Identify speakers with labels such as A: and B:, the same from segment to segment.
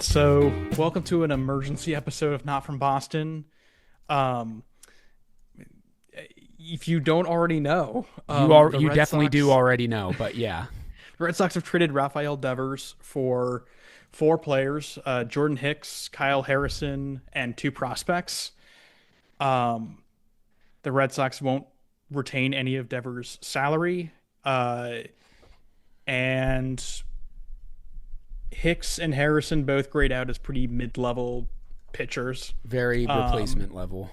A: So welcome to an emergency episode of Not from Boston. Um, if you don't already know, the
B: You
A: Red
B: definitely do
A: Sox,
B: already know, but yeah.
A: the Red Sox have traded Rafael Devers for four players: Jordan Hicks, Kyle Harrison, and two prospects. Um, the Red Sox won't retain any of Devers' salary, and Hicks and Harrison both grade out as pretty mid-level pitchers.
B: Very
A: Um,
B: replacement level.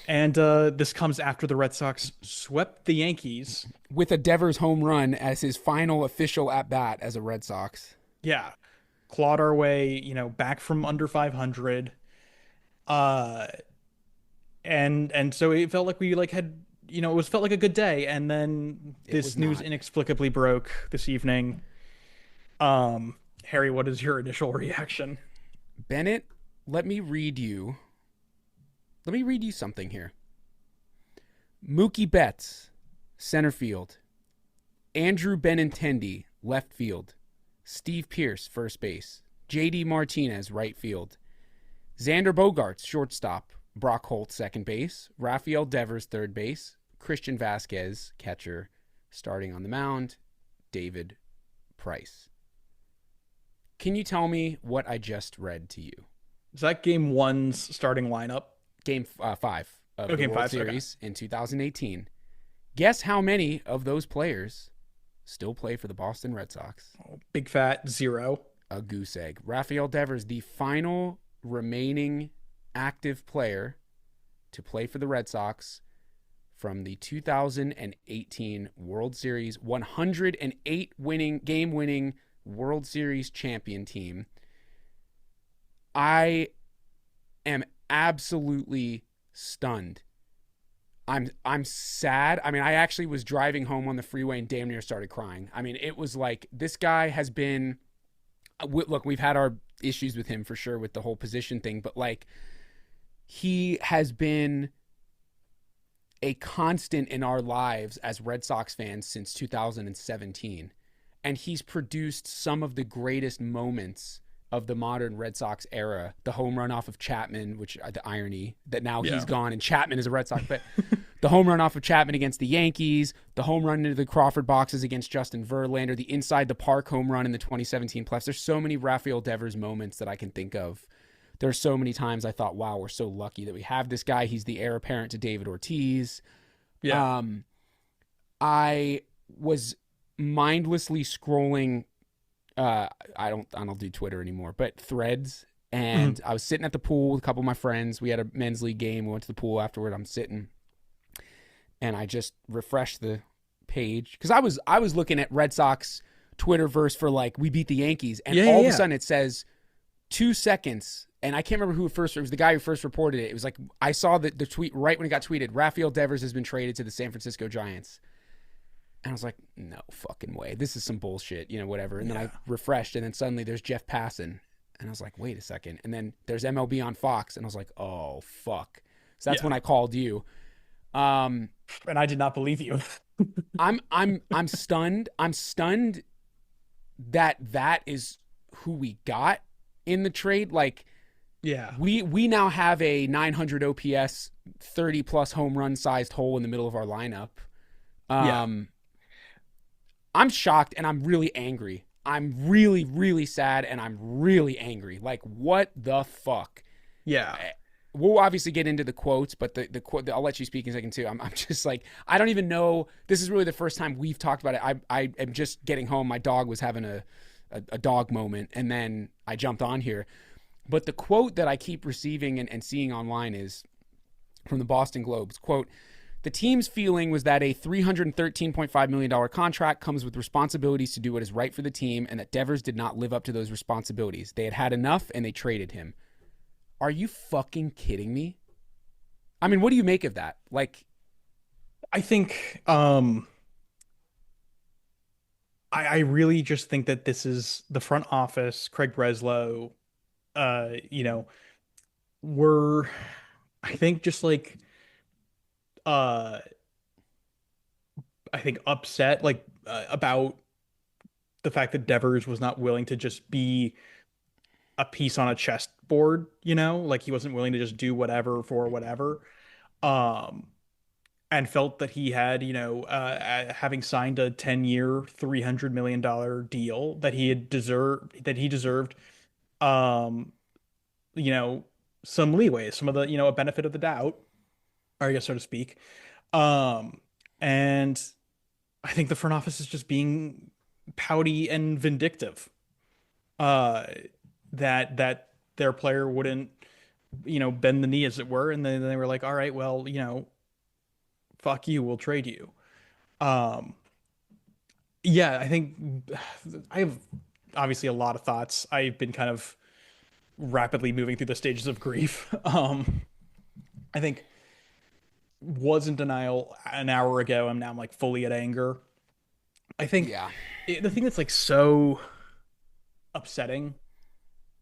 A: And this comes after the Red Sox swept the Yankees.
B: With a Devers home run as his final official at bat as a Red Sox.
A: Yeah, clawed our way, back from under 500. Uh, and so it felt like we had, it was felt like a good day. And then
B: It was
A: this news
B: not.
A: inexplicably broke this evening. Harry, what is your initial reaction?
B: Bennett, let me read you. Let me read you something here. Mookie Betts, center field. Andrew Benintendi, left field. Steve Pearce, first base. JD Martinez, right field. Xander Bogaerts, shortstop. Brock Holt, second base. Rafael Devers, third base. Christian Vasquez, catcher. Starting on the mound, David Price. Can you tell me what I just read to you?
A: Is that game one's starting lineup?
B: Game 5 of
A: Oh,
B: the
A: game
B: World
A: five. Okay.
B: Series in 2018. Guess how many of those players still play for the Boston Red Sox?
A: Big fat zero.
B: A goose egg. Rafael Devers, the final remaining active player to play for the Red Sox from the 2018 World Series, 108 game winning World Series champion team. I am absolutely stunned. I'm sad. I mean, I actually was driving home on the freeway and damn near started crying. I mean, it was like this guy has been. Look, we've had our issues with him for sure with the whole position thing, but like he has been a constant in our lives as Red Sox fans since 2017, and he's produced some of the greatest moments of the modern Red Sox era. The home run off of Chapman, which the irony that now
A: Yeah.
B: he's gone and Chapman is a Red Sox, but the home run off of Chapman against the Yankees, the home run into the Crawford boxes against Justin Verlander, the inside the park home run in the 2017 playoffs. There's so many Rafael Devers moments that I can think of. There's so many times I thought, wow, we're so lucky that we have this guy. He's the heir apparent to David Ortiz.
A: Yeah.
B: I was mindlessly scrolling. I don't do Twitter anymore, but Threads. And I was sitting at the pool with a couple of my friends. We had a men's league game. We went to the pool afterward. I'm sitting, and I just refreshed the page because I was looking at Red Sox Twitterverse for like we beat the Yankees, and all of a sudden it says 2 seconds. And I can't remember who it was the guy who first reported it. It was like I saw the tweet right when it got tweeted. Rafael Devers has been traded to the San Francisco Giants. And I was like, no fucking way. This is some bullshit, whatever. And then I refreshed, and then suddenly there's Jeff Passan. And I was like, wait a second. And then there's MLB on Fox, and I was like, oh, fuck. So that's when I called you.
A: And I did not believe you.
B: I'm stunned. I'm stunned that is who we got in the trade. Like,
A: Yeah.
B: we now have a 900 OPS, 30 plus home run sized hole in the middle of our lineup. I'm shocked and I'm really angry. I'm really, really sad and I'm really angry. Like, what the fuck?
A: Yeah.
B: We'll obviously get into the quotes, but the quote, I'll let you speak in a second too. I'm just like, I don't even know. This is really the first time we've talked about it. I am just getting home. My dog was having a dog moment, and then I jumped on here. But the quote that I keep receiving and seeing online is from the Boston Globe's quote, the team's feeling was that a $313.5 million contract comes with responsibilities to do what is right for the team, and that Devers did not live up to those responsibilities. They had had enough, and they traded him. Are you fucking kidding me? I mean, what do you make of that? Like,
A: I think I really just think that this is the front office, Craig Breslow, uh, you know, were I think just like uh I think upset about the fact that Devers was not willing to just be a piece on a chessboard, like he wasn't willing to just do whatever for whatever. Um, and felt that he had, having signed a 10-year, $300 million deal that he deserved, um, you know, some leeway, some of the, a benefit of the doubt, or I guess so to speak. Um, and I think the front office is just being pouty and vindictive. Uh, that their player wouldn't, bend the knee as it were, and then they were like, all right, well, fuck you, we'll trade you. Um, yeah, I think I have obviously a lot of thoughts. I've been kind of rapidly moving through the stages of grief. I think was in denial an hour ago. I'm like fully at anger. I think
B: Yeah.
A: the thing that's like so upsetting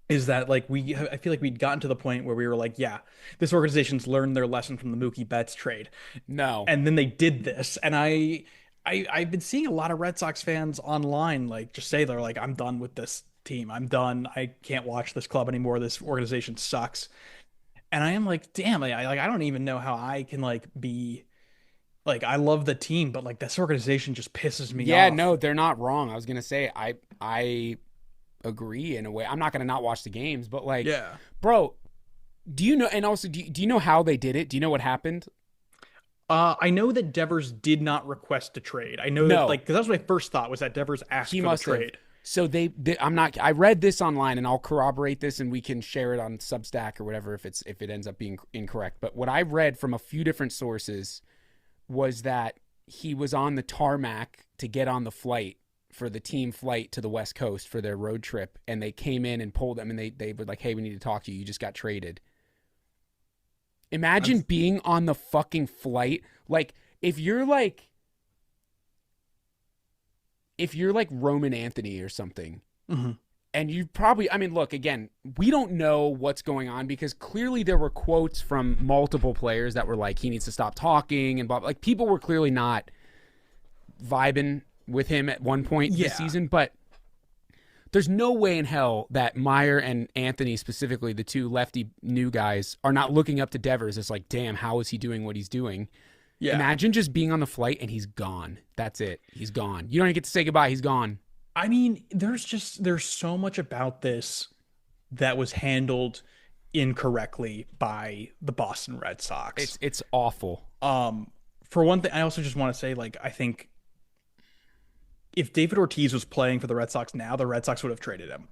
A: is that like I feel like we'd gotten to the point where we were like, yeah, this organization's learned their lesson from the Mookie Betts trade,
B: No.
A: and then they did this, and I've been seeing a lot of Red Sox fans online like just say they're like, I'm done with this team. I'm done. I can't watch this club anymore. This organization sucks. And I am like, damn, I don't even know how I can like be like I love the team, but like this organization just pisses me
B: Yeah,
A: off.
B: no, they're not wrong. I was gonna say I agree in a way. I'm not gonna not watch the games, but like,
A: Yeah.
B: bro, do you know? And also, do you know how they did it? Do you know what happened?
A: I know that Devers did not request a trade. I know that like
B: No,
A: because that's what my first thought was that Devers asked
B: he
A: for the
B: must have.
A: trade.
B: So I'm not. I read this online, and I'll corroborate this, and we can share it on Substack or whatever if it ends up being incorrect. But what I read from a few different sources was that he was on the tarmac to get on the flight for the team flight to the West Coast for their road trip, and they came in and pulled him, and they were like, "Hey, we need to talk to you. You just got traded." Imagine
A: That's
B: being on the fucking flight. Like if you're like Roman Anthony or something,
A: mhm.
B: and you probably, I mean, look, again, we don't know what's going on because clearly there were quotes from multiple players that were like, he needs to stop talking and blah, like people were clearly not vibing with him at one point this
A: Yeah.
B: season, but there's no way in hell that Meyer and Anthony, specifically the two lefty new guys, are not looking up to Devers as like, damn, how is he doing what he's doing?
A: Yeah.
B: Imagine just being on the flight and he's gone. That's it. He's gone. You don't even get to say goodbye. He's gone.
A: I mean, there's so much about this that was handled incorrectly by the Boston Red Sox.
B: It's awful.
A: Um, for one thing, I also just want to say, like, I think if David Ortiz was playing for the Red Sox now, the Red Sox would have traded him.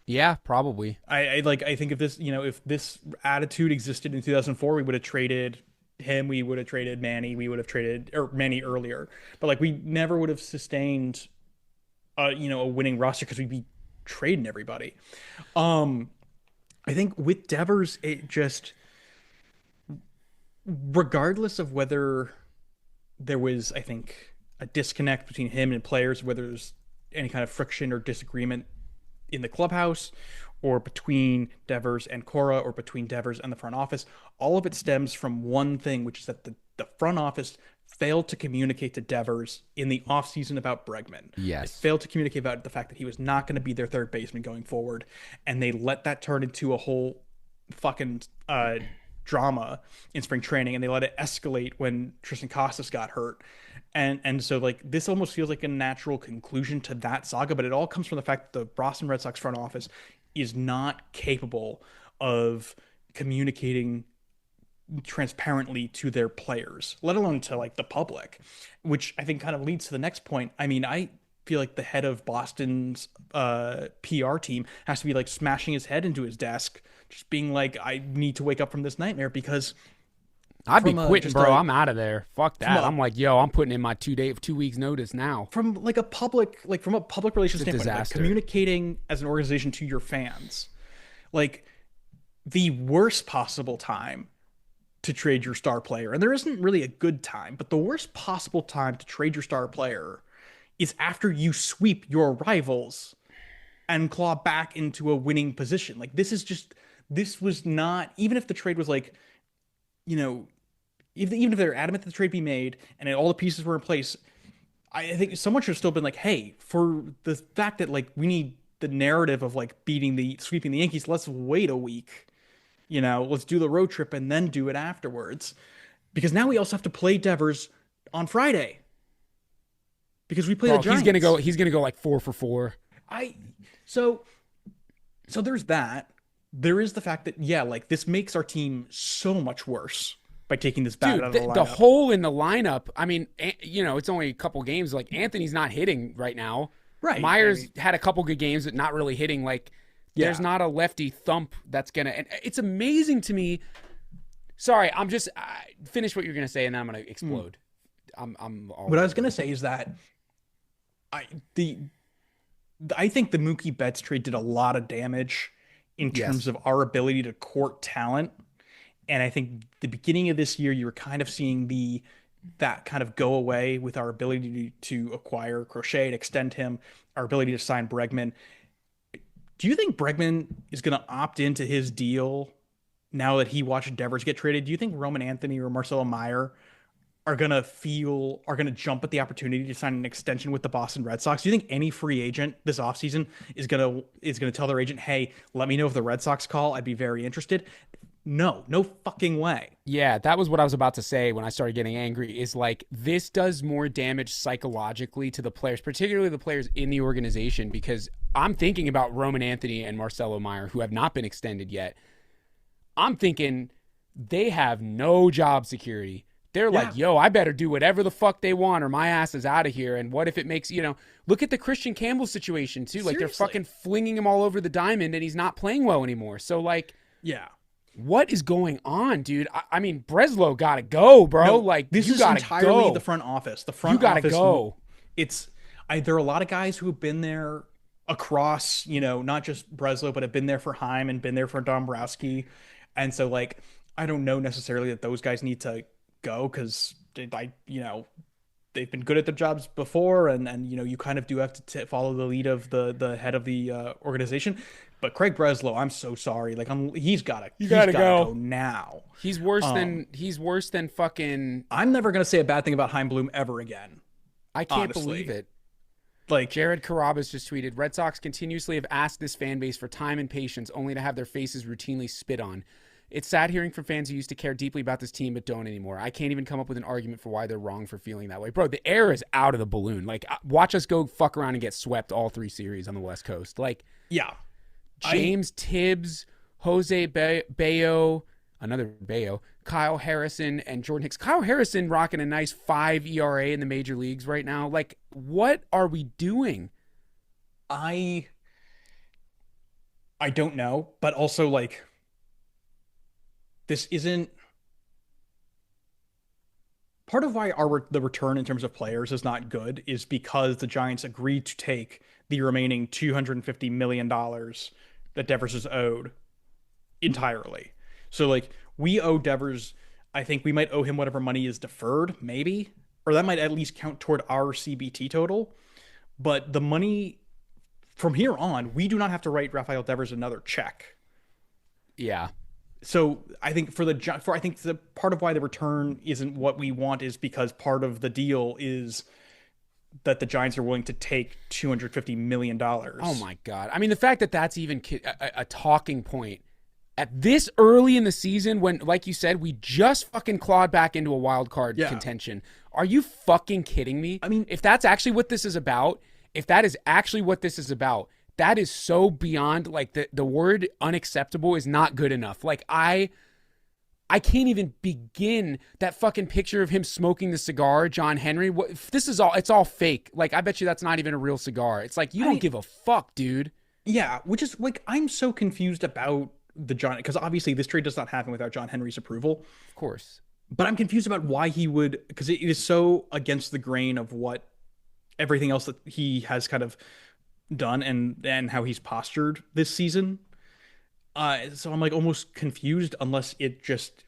B: Yeah, probably.
A: I think if this, if this attitude existed in 2004, we would have traded him, we would have traded Manny, we would have traded or Manny earlier. But like we never would have sustained a winning roster because we'd be trading everybody. Um, I think with Devers, it just regardless of whether there was, I think, a disconnect between him and players, whether there's any kind of friction or disagreement in the clubhouse or between Devers and Cora or between Devers and the front office. All of it stems from one thing, which is that the front office failed to communicate to Devers in the offseason about Bregman. They
B: Yes.
A: failed to communicate about the fact that he was not going to be their third baseman going forward. And they let that turn into a whole fucking drama in spring training, and they let it escalate when Tristan Costas got hurt. And so like this almost feels like a natural conclusion to that saga, but it all comes from the fact that the Boston Red Sox front office is not capable of communicating transparently to their players, let alone to like the public, which I think kind of leads to the next point. I mean, I feel like the head of Boston's PR team has to be like smashing his head into his desk, just being like, I need to wake up from this nightmare because
B: I'd be
A: from a
B: quitting,
A: just
B: bro.
A: a
B: I'm out of there. Fuck
A: from
B: that.
A: a
B: I'm like, yo, I'm putting in my 2 weeks notice now.
A: from a public relations
B: It's a
A: standpoint, like
B: disaster.
A: communicating as an organization to your fans, like the worst possible time to trade your star player, and there isn't really a good time, but the worst possible time to trade your star player is after you sweep your rivals and claw back into a winning position. Like this was not, even if the trade was like, you know, even if they're adamant that the trade be made and all the pieces were in place, I think someone should have still been like, hey, for the fact that like we need the narrative of like sweeping the Yankees. Let's wait a week. Let's do the road trip and then do it afterwards. Because now we also have to play Devers on Friday because we play the
B: Bro, he's gonna go.
A: Giants.
B: He's gonna go like 4 for 4.
A: I so so there's that. There is the fact that yeah, like this makes our team so much worse by taking this bat out
B: Dude,
A: of the
B: the
A: lineup.
B: hole in the lineup. I mean, it's only a couple games. Like Anthony's not hitting right now.
A: Right. I
B: Myers
A: mean,
B: had a couple good games, but not really hitting. Like, there's
A: yeah.
B: not a lefty thump that's gonna. And it's amazing to me. Sorry, finish what you're gonna say, and then I'm gonna explode. I'm all
A: What I was
B: over
A: gonna
B: it.
A: say is that I the I think the Mookie Betts trade did a lot of damage in terms
B: Yes.
A: of our ability to court talent. And I think the beginning of this year, you were kind of seeing that kind of go away with our ability to acquire Crochet and extend him, our ability to sign Bregman. Do you think Bregman is going to opt into his deal now that he watched Devers get traded? Do you think Roman Anthony or Marcelo Meyer are going to jump at the opportunity to sign an extension with the Boston Red Sox? Do you think any free agent this offseason is going to tell their agent, "Hey, let me know if the Red Sox call. I'd be very interested." No, no fucking way.
B: Yeah, that was what I was about to say when I started getting angry. Is like this does more damage psychologically to the players, particularly the players in the organization, because I'm thinking about Roman Anthony and Marcelo Meyer, who have not been extended yet. I'm thinking they have no job security. They're
A: Yeah,
B: like, yo, I better do whatever the fuck they want or my ass is out of here. And what if it makes, look at the Christian Campbell situation too. Like they're
A: seriously.
B: fucking flinging him all over the diamond and he's not playing well anymore. So like,
A: Yeah.
B: what is going on, dude? I mean, Breslow gotta go, bro.
A: No,
B: Like
A: this
B: you
A: is
B: gotta
A: entirely the
B: go.
A: front office. The
B: You
A: front
B: gotta
A: office,
B: go.
A: it's there are a lot of guys who have been there across, not just Breslow, but have been there for Heim and been there for Dombrowski. And so like I don't know necessarily that those guys need to go because they've been good at their jobs before, and you kind of do have to follow the lead of the head of the organization. But Craig Breslow, I'm so sorry. Like
B: You
A: he's
B: gotta
A: gotta go
B: go.
A: now.
B: He's worse than fucking.
A: I'm never gonna say a bad thing about Heim Bloom ever again.
B: I can't believe
A: Honestly,
B: it.
A: like
B: Jared Carabas just tweeted, Red Sox continuously have asked this fan base for time and patience only to have their faces routinely spit on. It's sad hearing from fans who used to care deeply about this team but don't anymore. I can't even come up with an argument for why they're wrong for feeling that way. Bro, the air is out of the balloon. Like, watch us go fuck around and get swept all 3 series on the West Coast. Like,
A: yeah, I
B: James Tibbs, Jose Bayo, another Bayo, Kyle Harrison, and Jordan Hicks. Kyle Harrison rocking a nice 5 ERA in the major leagues right now. Like, what are we doing?
A: I I don't know, but also like this isn't part of why the return in terms of players is not good is because the Giants agreed to take the remaining $250 million that Devers is owed entirely. So like we owe Devers, I think we might owe him whatever money is deferred, maybe, or that might at least count toward our CBT total. But the money from here on, we do not have to write Rafael Devers another check.
B: Yeah.
A: So I think I think the part of why the return isn't what we want is because part of the deal is that the Giants are willing to take $250 million.
B: Oh my God. I mean, the fact that that's even a talking point at this early in the season when, like you said, we just fucking clawed back into a wild card
A: Yeah.
B: contention. Are you fucking kidding me?
A: I mean,
B: if that's actually what this is about, that is so beyond, like, the word unacceptable is not good enough. Like, I can't even begin that fucking picture of him smoking the cigar, John Henry. It's all fake. Like, I bet you that's not even a real cigar. It's like, you don't give a fuck, dude.
A: Yeah, which is like I'm so confused about the John because obviously this trade does not happen without John Henry's approval.
B: Of course.
A: But I'm confused about why he would because it is so against the grain of what everything else that he has kind of done and how he's postured this season. So I'm like almost confused unless it just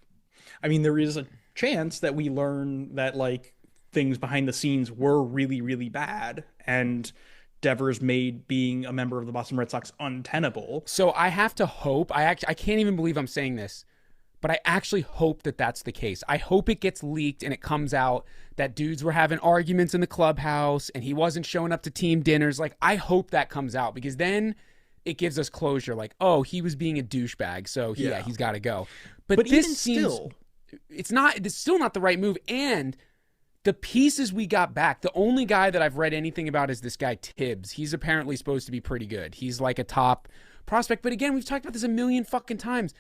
A: I mean there is a chance that we learn that like things behind the scenes were really really bad and Devers made being a member of the Boston Red Sox untenable.
B: So I have to hope. I can't even believe I'm saying this, but I actually hope that that's the case. I hope it gets leaked and it comes out that dudes were having arguments in the clubhouse and he wasn't showing up to team dinners. Like, I hope that comes out, because then it gives us closure. Like, oh, he was being a douchebag, so yeah, he's got to go. But
A: even
B: this seems
A: still,
B: it's still not the right move. And the pieces we got back, the only guy that I've read anything about is this guy Tibbs. He's apparently supposed to be pretty good. He's like a top prospect. But again, we've talked about this a million fucking times.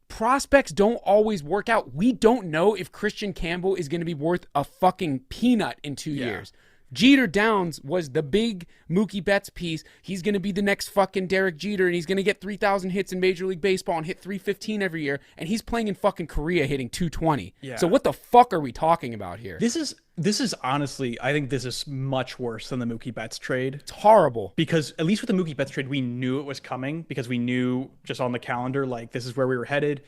B: Prospects don't always work out. We don't know if Christian Campbell is going to be worth a fucking peanut in 2 years. Jeter Downs was the big Mookie Betts piece. He's going to be the next fucking Derek Jeter, and he's going to get 3,000 hits in Major League Baseball and hit 315 every year, and he's playing in fucking Korea hitting 220.
A: Yeah.
B: So what the fuck are we talking about here?
A: This is honestly, I think this is much worse than the Mookie Betts trade.
B: It's horrible.
A: Because at least with the Mookie Betts trade, we knew it was coming, because we knew just on the calendar, like, this is where we were headed.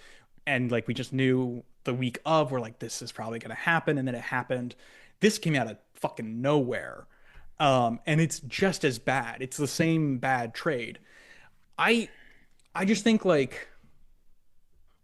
A: And like, we just knew the week of, we're like, this is probably going to happen. And then it happened. This came out of fucking nowhere. And it's just as bad. It's the same bad trade. I just think, like,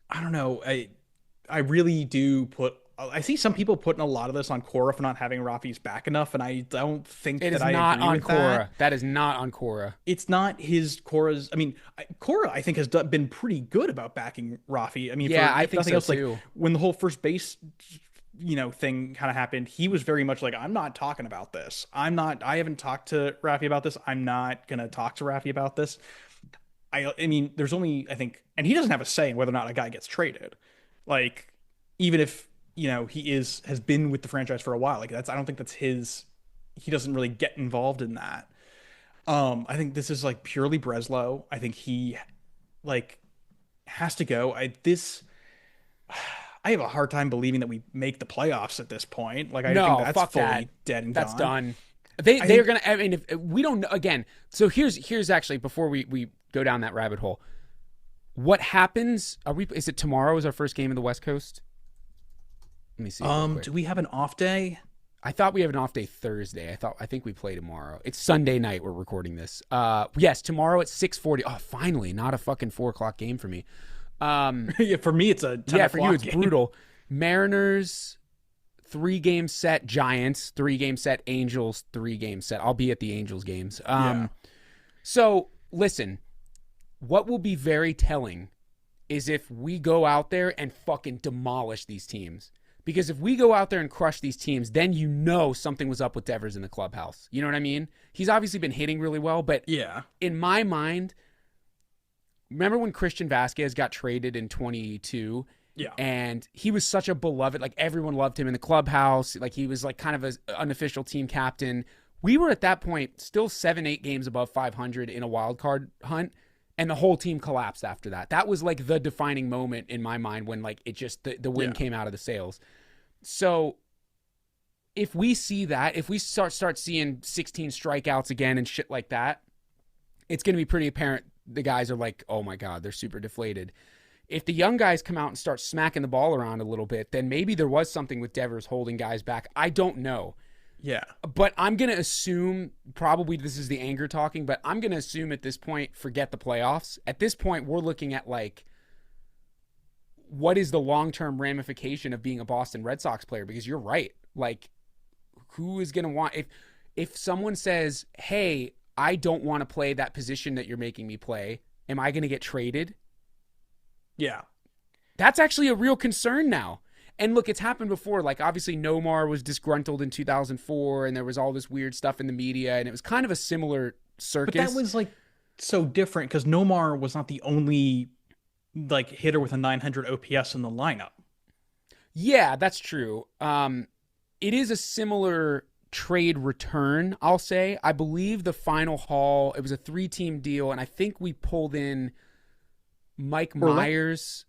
A: I don't know. I really do I see some people putting a lot of this on Cora for not having Rafi's back enough, and I don't think
B: it
A: that
B: is
A: I
B: not
A: agree
B: on
A: with
B: Cora.
A: that.
B: That is not on Cora.
A: It's not his Cora's. I mean, Cora, I think, has been pretty good about backing Rafi. I mean,
B: Yeah,
A: for,
B: I
A: if
B: think
A: nothing
B: so
A: else,
B: too.
A: like when the whole first base, thing kind of happened, he was very much like, I'm not talking about this. I haven't talked to Rafi about this. I'm not gonna talk to Rafi about this. I mean, there's only, I think, and he doesn't have a say in whether or not a guy gets traded. Like, even if, he has been with the franchise for a while, like, I don't think that's his, he doesn't really get involved in that. I think this is like purely Breslow. I think he, like, has to go. I have a hard time believing that we make the playoffs at this point. Like, I think
B: No,
A: that's
B: fuck
A: fully
B: that.
A: dead and
B: That's
A: gone.
B: done. They're gonna. I mean, if we don't know again. So here's actually, before we go down that rabbit hole, what happens? Is it tomorrow? Is our first game in the West Coast? Let me see.
A: Do we have an off day?
B: I thought we have an off day Thursday. I think we play tomorrow. It's Sunday night. We're recording this. Yes, tomorrow at 6:40. Oh, finally, not a fucking 4 o'clock game for me.
A: Yeah, for me it's a 10
B: for you it's
A: game.
B: brutal. Mariners 3-game set, Giants 3-game set, Angels 3-game set. I'll be at the Angels games. So listen, what will be very telling is if we go out there and fucking demolish these teams. Because if we go out there and crush these teams, then something was up with Devers in the clubhouse. You know what I mean? He's obviously been hitting really well, but in my mind, remember when Christian Vasquez got traded in 22?
A: Yeah.
B: And he was such a beloved, like, everyone loved him in the clubhouse. Like, he was like kind of an unofficial team captain. We were at that point still 7-8 games above 500 in a wild card hunt. And the whole team collapsed after that. That was like the defining moment in my mind when, like, it just, the wind came out of the sails. So if we see that, if we start seeing 16 strikeouts again and shit like that, it's going to be pretty apparent the guys are like, oh my God, they're super deflated. If the young guys come out and start smacking the ball around a little bit, then maybe there was something with Devers holding guys back. I don't know.
A: Yeah.
B: But I'm going to assume, probably this is the anger talking, but I'm going to assume at this point, forget the playoffs. At this point, we're looking at, like, what is the long-term ramification of being a Boston Red Sox player? Because you're right. Like, who is going to want, if someone says, hey, I don't want to play that position that you're making me play, am I going to get traded?
A: Yeah.
B: That's actually a real concern now. And look, it's happened before. Like, obviously, Nomar was disgruntled in 2004, and there was all this weird stuff in the media, and it was kind of a similar circus.
A: But that was, like, so different because Nomar was not the only, like, hitter with a 900 OPS in the lineup.
B: Yeah, that's true. It is a similar trade return, I'll say. I believe the final haul, it was a 3-team deal, and I think we pulled in Mike Myers,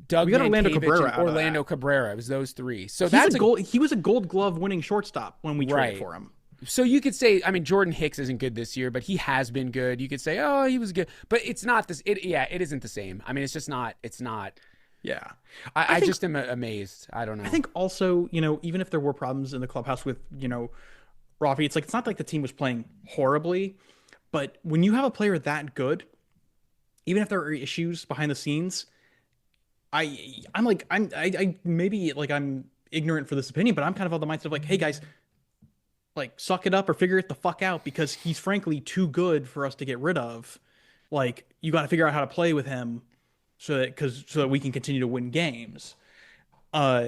B: Doug
A: we got Orlando Cabrera,
B: and Orlando Cabrera. It was those 3. So
A: he was a Gold Glove winning shortstop when we traded for him.
B: So you could say, I mean, Jordan Hicks isn't good this year, but he has been good. You could say, oh, he was good, but it's not this. It isn't the same. I mean, it's just not. It's not.
A: Yeah,
B: I just am amazed. I don't know.
A: I think also, even if there were problems in the clubhouse with, Rafi, it's not like the team was playing horribly, but when you have a player that good, even if there are issues behind the scenes, I maybe like I'm ignorant for this opinion, but I'm kind of on the mindset of like, hey guys, like suck it up or figure it the fuck out because he's frankly too good for us to get rid of. Like you got to figure out how to play with him so that we can continue to win games. Uh,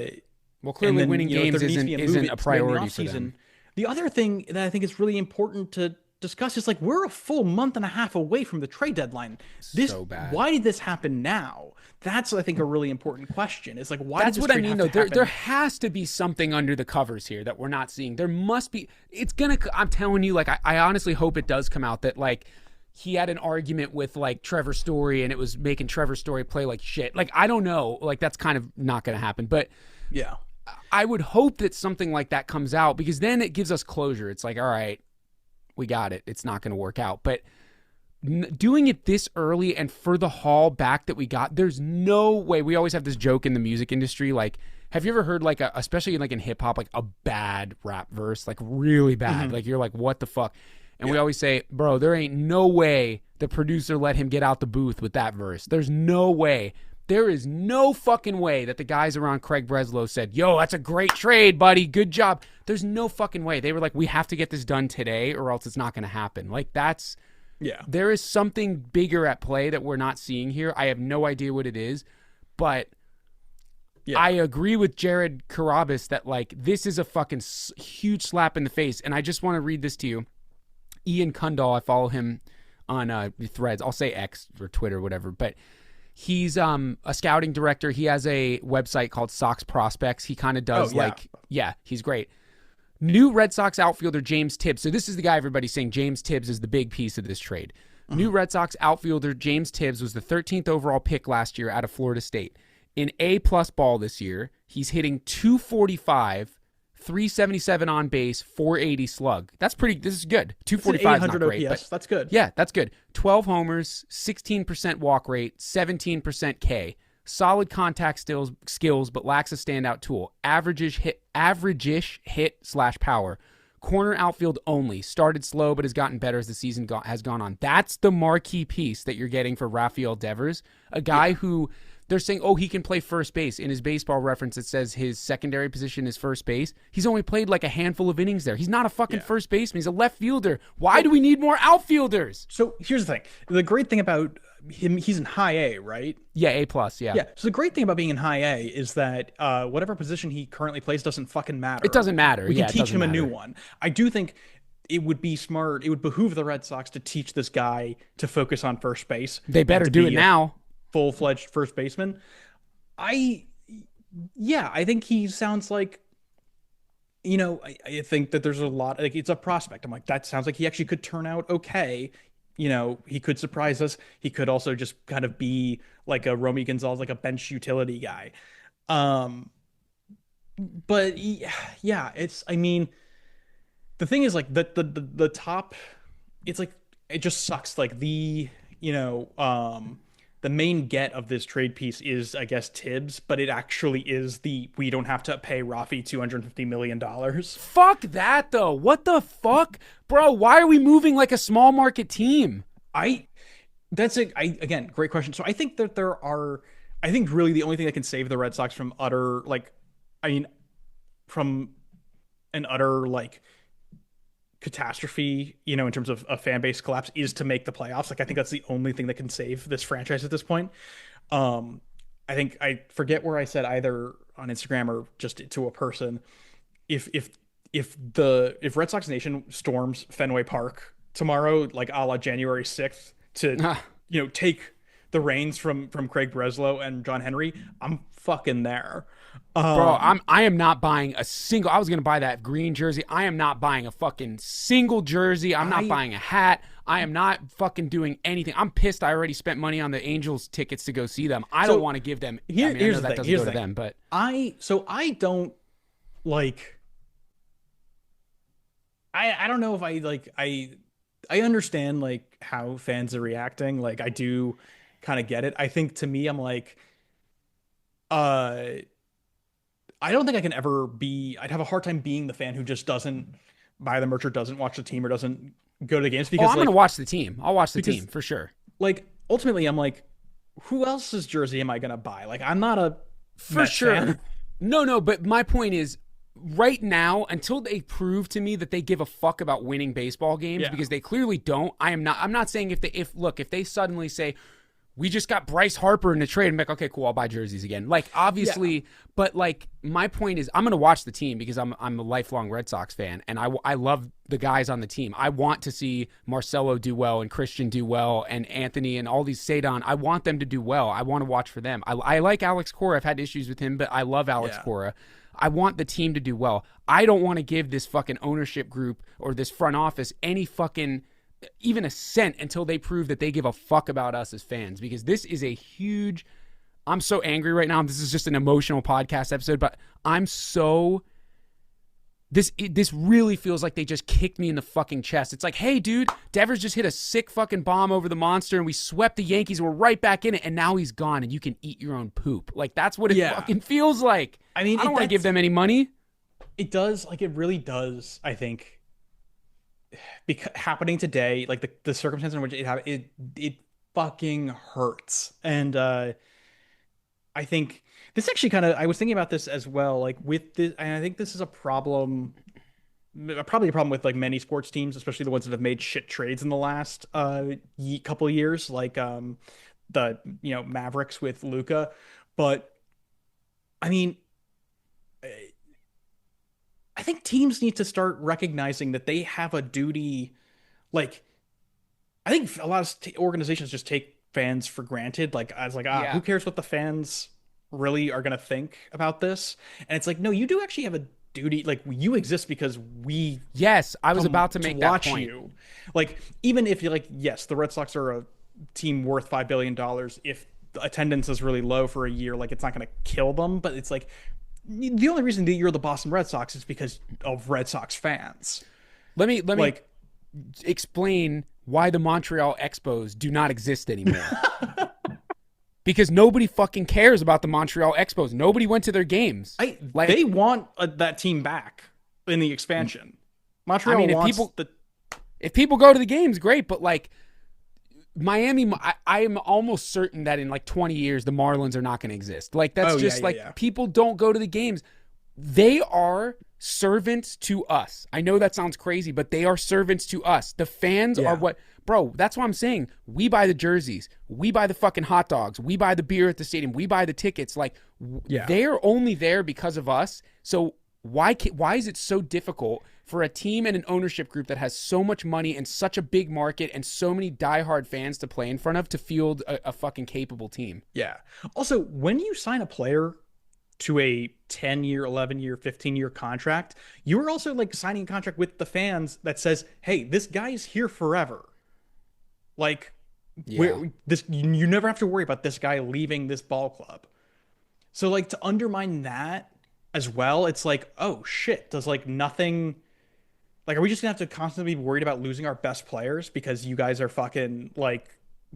B: Well,
A: and
B: clearly
A: then
B: winning
A: if there
B: games
A: needs to be a move,
B: isn't a
A: it's made in the
B: priority
A: off
B: for them.
A: season. The other thing that I think is really important to discuss is like we're a full month and a half away from the trade deadline. This
B: So bad.
A: why did this happen now? That's I think a really important question. It's like why did
B: That's
A: this
B: what I
A: trade
B: mean,
A: have
B: though.
A: to
B: There
A: happen?
B: has to be something under the covers here that we're not seeing. There must be. It's gonna. I'm telling you, like, I honestly hope it does come out that like he had an argument with like Trevor Story and it was making Trevor Story play like shit. Like I don't know. Like that's kind of not gonna happen. But
A: Yeah.
B: I would hope that something like that comes out because then it gives us closure. It's like, all right, we got it. It's not gonna work out. But doing it this early and for the haul back that we got, there's no way. We always have this joke in the music industry, like, have you ever heard like especially like in hip hop, like a bad rap verse, like really bad, like you're like, what the fuck? And we
A: Yeah.
B: always say, bro, there ain't no way the producer let him get out the booth with that verse. There's no way. There is no fucking way that the guys around Craig Breslow said, yo, that's a great trade, buddy. Good job. There's no fucking way. They were like, we have to get this done today or else it's not going to happen. Like that's,
A: Yeah.
B: there is something bigger at play that we're not seeing here. I have no idea what it is, but
A: Yeah.
B: I agree with Jared Carabas that like this is a fucking huge slap in the face. And I just want to read this to you. Ian Kundal, I follow him on Threads. I'll say X or Twitter, whatever. But he's a scouting director. He has a website called Sox Prospects. He kind of does he's great. New Red Sox outfielder James Tibbs. So this is the guy everybody's saying James Tibbs is the big piece of this trade. New Red Sox outfielder James Tibbs was the 13th overall pick last year out of Florida State. In A-plus ball this year, he's hitting 245, 377 on base, 480 slug. That's pretty, this is good. 245 is not great,
A: OPS.
B: but
A: That's good.
B: yeah, that's good. 12 homers, 16% walk rate, 17% K. Solid contact skills, but lacks a standout tool. Average-ish hit/power. Corner outfield only. Started slow, but has gotten better as the season has gone on. That's the marquee piece that you're getting for Rafael Devers, a guy who they're saying, oh, he can play first base. In his baseball reference, it says his secondary position is first base. He's only played like a handful of innings there. He's not a fucking first baseman. He's a left fielder. Why do we need more outfielders?
A: So here's the thing. The great thing about him, he's in high A, right?
B: Yeah, A+, yeah.
A: Yeah. So the great thing about being in high A is that whatever position he currently plays doesn't fucking matter.
B: It doesn't matter.
A: We
B: Yeah,
A: can
B: it
A: teach
B: doesn't
A: him a new
B: matter.
A: one. I do think it would be smart. It would behoove the Red Sox to teach this guy to focus on first base.
B: They better do it now.
A: Full-fledged first baseman. I think he sounds like, I think that there's a lot, like it's a prospect. I'm like, that sounds like he actually could turn out okay. He could surprise us. He could also just kind of be like a Romy Gonzalez, like a bench utility guy. Um, but yeah, I mean, the thing is like the top, it's like, it just sucks. Like the main get of this trade piece is, I guess, Tibbs, but it actually is we don't have to pay Rafi $250 million.
B: Fuck that, though. What the fuck? Bro, why are we moving like a small market team?
A: Again, great question. So I think that I think really the only thing that can save the Red Sox from utter, like, I mean, from an utter, like, catastrophe, in terms of a fan base collapse is to make the playoffs. Like I think that's the only thing that can save this franchise at this point. I think I forget where I said either on Instagram or just to a person, if Red Sox Nation storms Fenway Park tomorrow, like a la January 6th to take the reins from Craig Breslow and John Henry, I'm fucking there.
B: Bro, I am not buying a single. I was gonna buy that green jersey. I am not buying a fucking single jersey. I'm not buying a hat. I am not fucking doing anything. I'm pissed. I already spent money on the Angels tickets to go see them. I don't want to give them.
A: Here's
B: I know
A: the
B: that
A: thing.
B: doesn't
A: Here's
B: go
A: the
B: to
A: thing.
B: them, but
A: I don't like. I don't know if I like I understand like how fans are reacting. Like I do kind of get it. I think to me, I'm like, uh I don't think I can ever be. I'd have a hard time being the fan who just doesn't buy the merch or doesn't watch the team or doesn't go to the games
B: oh,
A: because
B: I'm
A: like
B: gonna watch the team. I'll watch the
A: because
B: team for sure.
A: like ultimately I'm like who else's jersey am I gonna buy? Like, I'm not a
B: For
A: Mets
B: sure.
A: fan.
B: No, but my point is right now, until they prove to me that they give a fuck about winning baseball games,
A: Yeah,
B: because they clearly don't. I'm not saying if they suddenly say we just got Bryce Harper in the trade, I'm like, okay, cool, I'll buy jerseys again. Like,
A: yeah,
B: obviously, but like, my point is, I'm gonna watch the team because I'm a lifelong Red Sox fan, and I love the guys on the team. I want to see Marcelo do well, and Christian do well, and Anthony, and all these Sadon. I want them to do well. I want to watch for them. I like Alex Cora. I've had issues with him, but I love Alex
A: yeah,
B: Cora. I want the team to do well. I don't want to give this fucking ownership group or this front office any fucking even a cent until they prove that they give a fuck about us as fans, because this is a huge. I'm so angry right now. This is just an emotional podcast episode, but I'm so this really feels like they just kicked me in the fucking chest. It's like, hey, dude, Devers just hit a sick fucking bomb over the monster, and we swept the Yankees, and we're right back in it, and now he's gone, and you can eat your own poop. Like, that's what it
A: yeah.
B: fucking feels like.
A: I mean,
B: I don't want to give
A: that's
B: them any money.
A: it does like it really does. I think because happening today, like the circumstance in which it happened, it fucking hurts. And I think this actually kind of I was thinking about this as well. Like with this, and I think this is a problem, probably a problem with like many sports teams, especially the ones that have made shit trades in the last couple of years, like the Mavericks with Luca. But I mean, I think teams need to start recognizing that they have a duty. Like, I think a lot of organizations just take fans for granted. Like, I was like, who
B: Yeah.
A: cares what the fans really are gonna think about this? And it's like, no, you do actually have a duty. Like, you exist because we
B: Yes, I was
A: come
B: about to
A: to
B: make that
A: watch
B: point.
A: you. Like, even if you're like, yes, the Red Sox are a team worth $5 billion. If the attendance is really low for a year, like, it's not gonna kill them. But it's like the only reason that you're the Boston Red Sox is because of Red Sox fans.
B: Let me
A: Like,
B: explain why the Montreal Expos do not exist anymore. Because nobody fucking cares about the Montreal Expos. Nobody went to their games.
A: they
B: Like,
A: want that team back in the expansion.
B: I
A: Montreal
B: mean,
A: wants the
B: if people go to the games, great. But like Miami, I am almost certain that in like 20 years, the Marlins are not going to exist. Like, that's
A: oh yeah,
B: just
A: yeah,
B: like
A: yeah,
B: people don't go to the games. They are servants to us. I know that sounds crazy, but they are servants to us. The fans are
A: yeah,
B: what, bro, that's what I'm saying. We buy the jerseys. We buy the fucking hot dogs. We buy the beer at the stadium. We buy the tickets. Like,
A: yeah.
B: they're only there because of us. So why is it so difficult for a team and an ownership group that has so much money and such a big market and so many diehard fans to play in front of to field a fucking capable team?
A: Yeah. Also, when you sign a player to a 10-year, 11-year, 15-year contract, you are also like signing a contract with the fans that says, "Hey, this guy's here forever." Like,
B: Yeah.
A: where this you never have to worry about this guy leaving this ball club. So like to undermine that as well, it's like, "Oh shit, does like nothing like are we just gonna have to constantly be worried about losing our best players because you guys are fucking like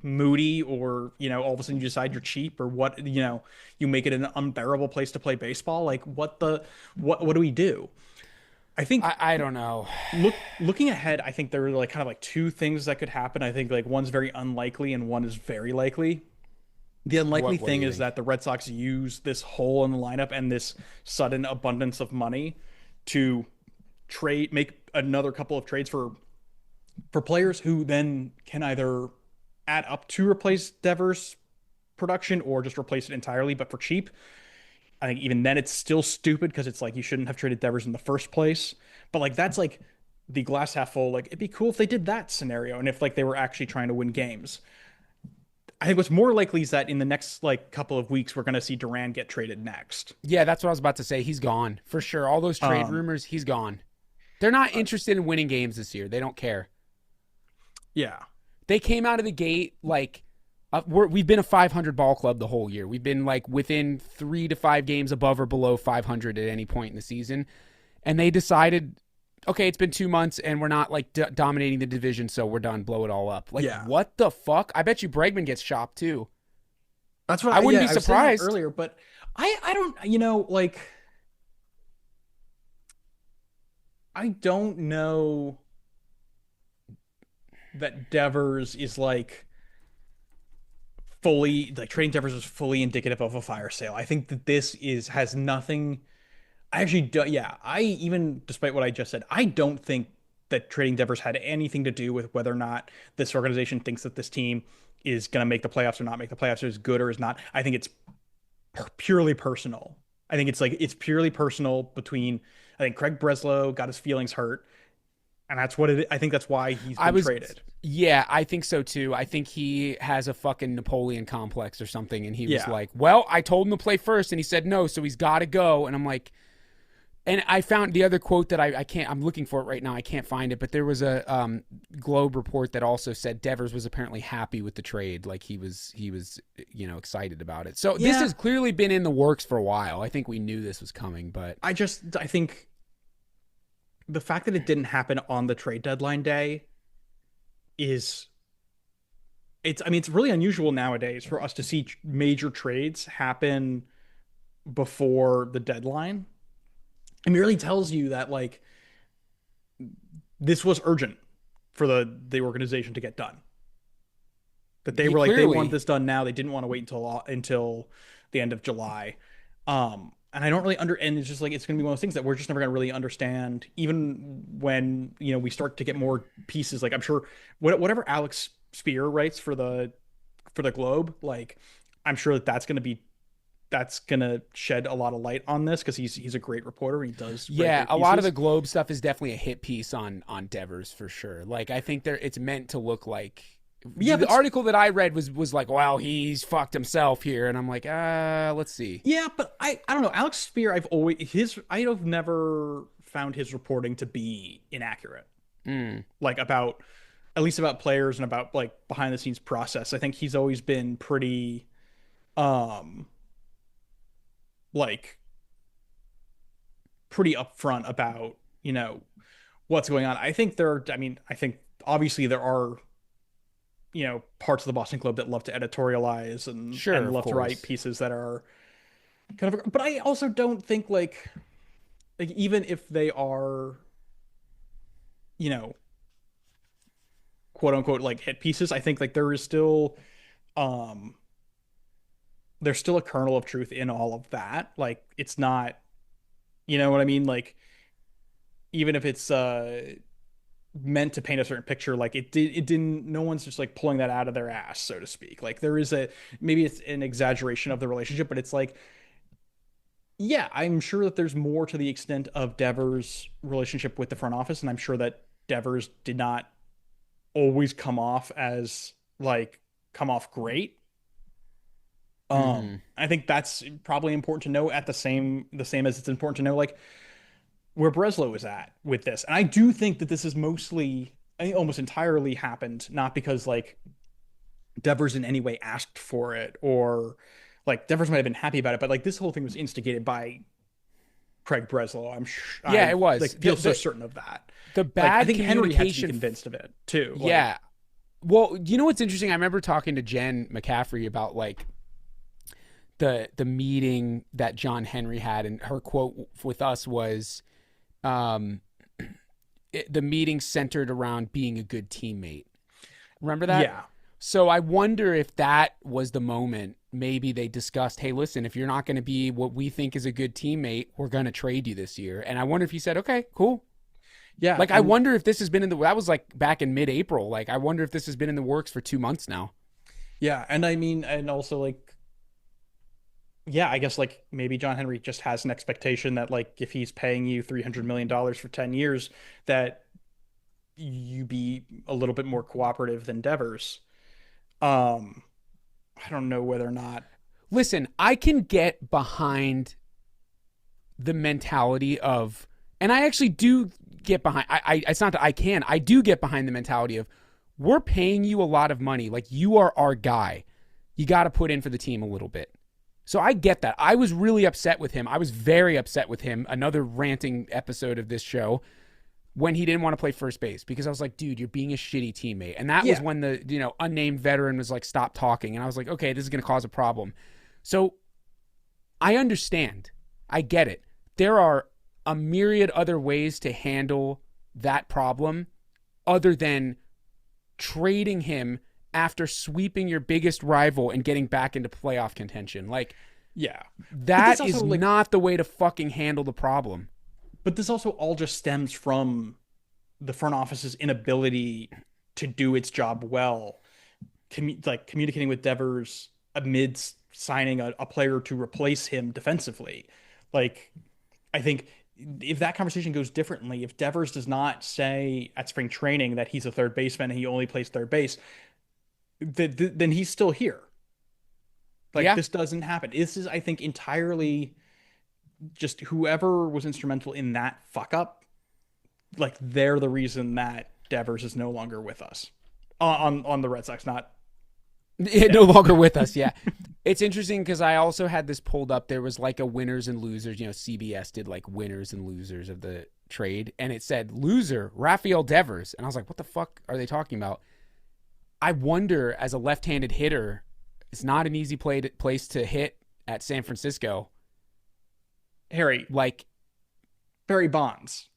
A: moody or all of a sudden you decide you're cheap or what you make it an unbearable place to play baseball? Like what do we do? I think
B: I don't know.
A: looking ahead, I think there are like kind of like two things that could happen. I think like one's very unlikely and one is very likely. The unlikely
B: What do
A: thing
B: you
A: is
B: think?
A: that the Red Sox use this hole in the lineup and this sudden abundance of money to make another couple of trades for players who then can either add up to replace Devers' production or just replace it entirely, but for cheap. I think even then it's still stupid because it's like you shouldn't have traded Devers in the first place. But like that's like the glass half full. Like it'd be cool if they did that scenario and if like they were actually trying to win games. I think what's more likely is that in the next like couple of weeks we're going to see Duran get traded next.
B: Yeah, that's what I was about to say. He's gone for sure. All those trade
A: Um,
B: rumors, he's gone. They're not
A: uh,
B: interested in winning games this year. They don't care.
A: yeah,
B: They came out of the gate like we've been a 500 ball club the whole year. We've been like within 3 to 5 games above or below 500 at any point in the season, and they decided, okay, it's been 2 months and we're not like dominating the division, so we're done. Blow it all up. Like,
A: yeah.
B: what the fuck? I bet you Bregman gets shopped too.
A: That's what
B: I wouldn't be
A: I was saying that
B: surprised.
A: earlier, but I don't like I don't know that Devers is like fully like trading Devers was fully indicative of a fire sale. I think that this is has nothing. I actually do, yeah. I even despite what I just said, I don't think that trading Devers had anything to do with whether or not this organization thinks that this team is going to make the playoffs or not make the playoffs, or is good or is not. I think it's purely personal. I think it's purely personal between. I think Craig Breslow got his feelings hurt, and that's what it. I think that's why he's
B: I
A: been
B: was,
A: traded.
B: yeah, I think so too. I think he has a fucking Napoleon complex or something, and he was
A: Yeah,
B: like, "Well, I told him to play first, and he said no, so he's got to go." And I'm like, and I found the other quote that I can't. I'm looking for it right now. I can't find it, but there was a Globe report that also said Devers was apparently happy with the trade, like he was excited about it. So this
A: yeah.
B: has clearly been in the works for a while. I think we knew this was coming, but
A: I think the fact that it didn't happen on the trade deadline day is it's I mean it's really unusual nowadays for us to see major trades happen before the deadline. It merely tells you that like this was urgent for the organization to get done. That they were like they want
B: clearly,
A: this done now. They didn't want to wait until the end of July. And I don't really and it's just like it's going to be one of those things that we're just never going to really understand, even when we start to get more pieces. Like I'm sure whatever Alex Spear writes for the Globe, like I'm sure that's going to shed a lot of light on this because he's a great reporter. He does write
B: yeah,
A: great
B: a lot of the
A: pieces.
B: Globe stuff is definitely a hit piece on Devers for sure. Like I think it's meant to look like
A: Yeah,
B: the
A: but
B: article that I read was like, well, he's fucked himself here, and I'm like, let's see.
A: yeah, but I don't know. Alex Spear, I have never found his reporting to be inaccurate.
B: Mm.
A: Like about at least about players and about like behind the scenes process. I think he's always been pretty um like pretty upfront about, what's going on. I think obviously there are, parts of the Boston Globe that love to editorialize
B: Sure,
A: and
B: of
A: love to write
B: course.
A: pieces that are but I also don't think like even if they are, you know, quote unquote like hit pieces, I think like um there's still a kernel of truth in all of that. Like it's not, you know what I mean? Like even if it's meant to paint a certain picture, like it didn't no one's just like pulling that out of their ass, so to speak. Like there is a maybe it's an exaggeration of the relationship, but it's like yeah, I'm sure that there's more to the extent of Devers' relationship with the front office, and I'm sure that Devers did not always come off great.
B: Mm-hmm.
A: I think that's probably important to know at the same as it's important to know like where Breslow is at with this. And I do think that this is mostly I think almost entirely happened not because like Devers in any way asked for it or like Devers might have been happy about it, but like this whole thing was instigated by Craig Breslow.
B: Yeah,
A: I
B: it was
A: like feel so certain of that.
B: the
A: Like I
B: bad
A: think Henry had to be
B: communication.
A: convinced of it too. Like
B: Yeah. Well, you know what's interesting? I remember talking to Jen McCaffrey about like the meeting that John Henry had, and her quote with us was, um, the meeting centered around being a good teammate. Remember that?
A: yeah,
B: So I wonder if that was the moment. Maybe they discussed, hey, listen, if you're not going to be what we think is a good teammate, we're going to trade you this year. And I wonder if he said, okay, cool.
A: yeah,
B: Like, I
A: and
B: wonder if this has been that was like back in mid April. Like, I wonder if this has been in the works for 2 months now.
A: yeah, and I mean, and also like yeah, I guess like maybe John Henry just has an expectation that like if he's paying you $300 million for 10 years, that you be a little bit more cooperative than Devers. Um, I don't know whether or not.
B: Listen, I can get behind the mentality of, and I actually do get behind, it's not that I can, I do get behind the mentality of, we're paying you a lot of money. Like, you are our guy. You got to put in for the team a little bit. So I get that. I was really upset with him. I was very upset with him. Another ranting episode of this show when he didn't want to play first base because I was like, dude, you're being a shitty teammate. And that was
A: Yeah,
B: when the, unnamed veteran was like, stop talking. And I was like, okay, this is going to cause a problem. So I understand. I get it. There are a myriad other ways to handle that problem other than trading him after sweeping your biggest rival and getting back into playoff contention. Like,
A: Yeah. But this
B: that
A: also
B: is
A: like
B: not the way to fucking handle the problem.
A: but this also all just stems from the front office's inability to do its job well, communicating with Devers amidst signing a player to replace him defensively. Like, I think if that conversation goes differently, if Devers does not say at spring training that he's a third baseman and he only plays third base, then he's still here. Like,
B: Yeah.
A: this doesn't happen. This is, I think, entirely just whoever was instrumental in that fuck up. Like, they're the reason that Devers is no longer with us on the Red Sox, not
B: No
A: Devers.
B: longer with us. Yeah. It's interesting because I also had this pulled up. There was like a winners and losers. CBS did like winners and losers of the trade. And it said loser, Rafael Devers. And I was like, what the fuck are they talking about? I wonder, as a left-handed hitter, it's not an easy place to hit at San Francisco.
A: Harry,
B: Like,
A: Barry Bonds.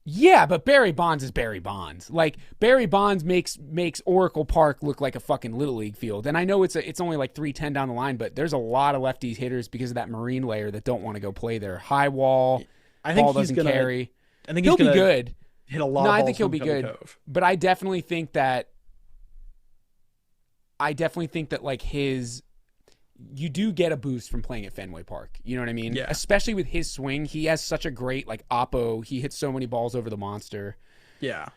B: yeah, but Barry Bonds is Barry Bonds. Like, Barry Bonds makes Oracle Park look like a fucking Little League field. And I know it's only like 310 down the line, but there's a lot of lefty hitters because of that marine layer that don't want to go play there. High wall,
A: I think
B: ball
A: he's
B: doesn't
A: gonna.
B: carry.
A: I think he's
B: He'll be
A: gonna
B: good.
A: hit a lot
B: No,
A: of
B: I
A: balls
B: think he'll
A: from
B: be
A: Covey
B: good.
A: Cove.
B: But I definitely think that like you do get a boost from playing at Fenway Park. You know what I mean?
A: Yeah.
B: Especially with his swing. He has such a great like oppo. He hits so many balls over the monster.
A: Yeah.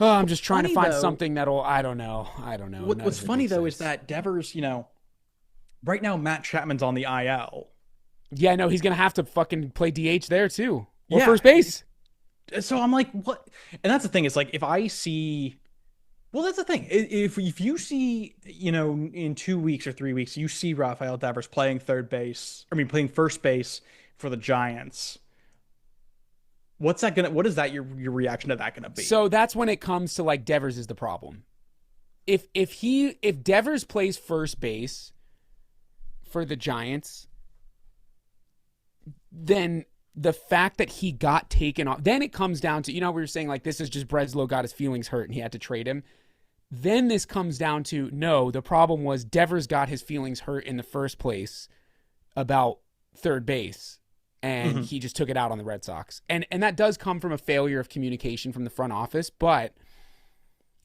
B: Oh, I'm just trying to
A: Funny,
B: find
A: though,
B: something that'll. I don't know.
A: what's funny though is that Devers, right now Matt Chapman's on the IL.
B: Yeah, no, he's gonna have to fucking play DH there too, or
A: Yeah.
B: first base.
A: So I'm like, what? And that's the thing. It's like if I see, well, that's the thing. If you see, in 2 weeks or 3 weeks, you see Rafael Devers playing third base. I mean, playing first base for the Giants. What is that your reaction to that gonna be?
B: So that's when it comes to like Devers is the problem. If Devers plays first base for the Giants, then the fact that he got taken off, then it comes down to, we were saying like this is just Breslow got his feelings hurt and he had to trade him. Then this comes down to, no, the problem was Devers got his feelings hurt in the first place about third base, and he just took it out on the Red Sox. And that does come from a failure of communication from the front office, but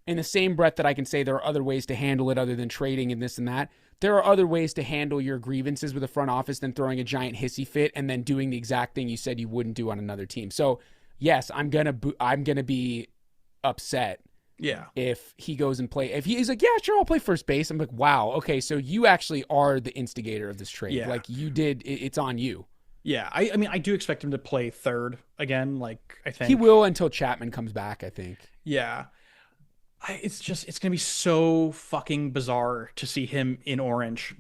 B: in the same breath that I can say there are other ways to handle it other than trading and this and that, there are other ways to handle your grievances with the front office than throwing a giant hissy fit and then doing the exact thing you said you wouldn't do on another team. So, yes, I'm gonna be upset
A: Yeah.
B: if he goes and play. If he's like, yeah, sure, I'll play first base. I'm like, wow, okay, so you actually are the instigator of this trade.
A: Yeah.
B: Like you did, it's on you.
A: Yeah. I mean, I do expect him to play third again. Like, I think
B: He will until Chapman comes back, I think.
A: Yeah. It's going to be so fucking bizarre to see him in orange.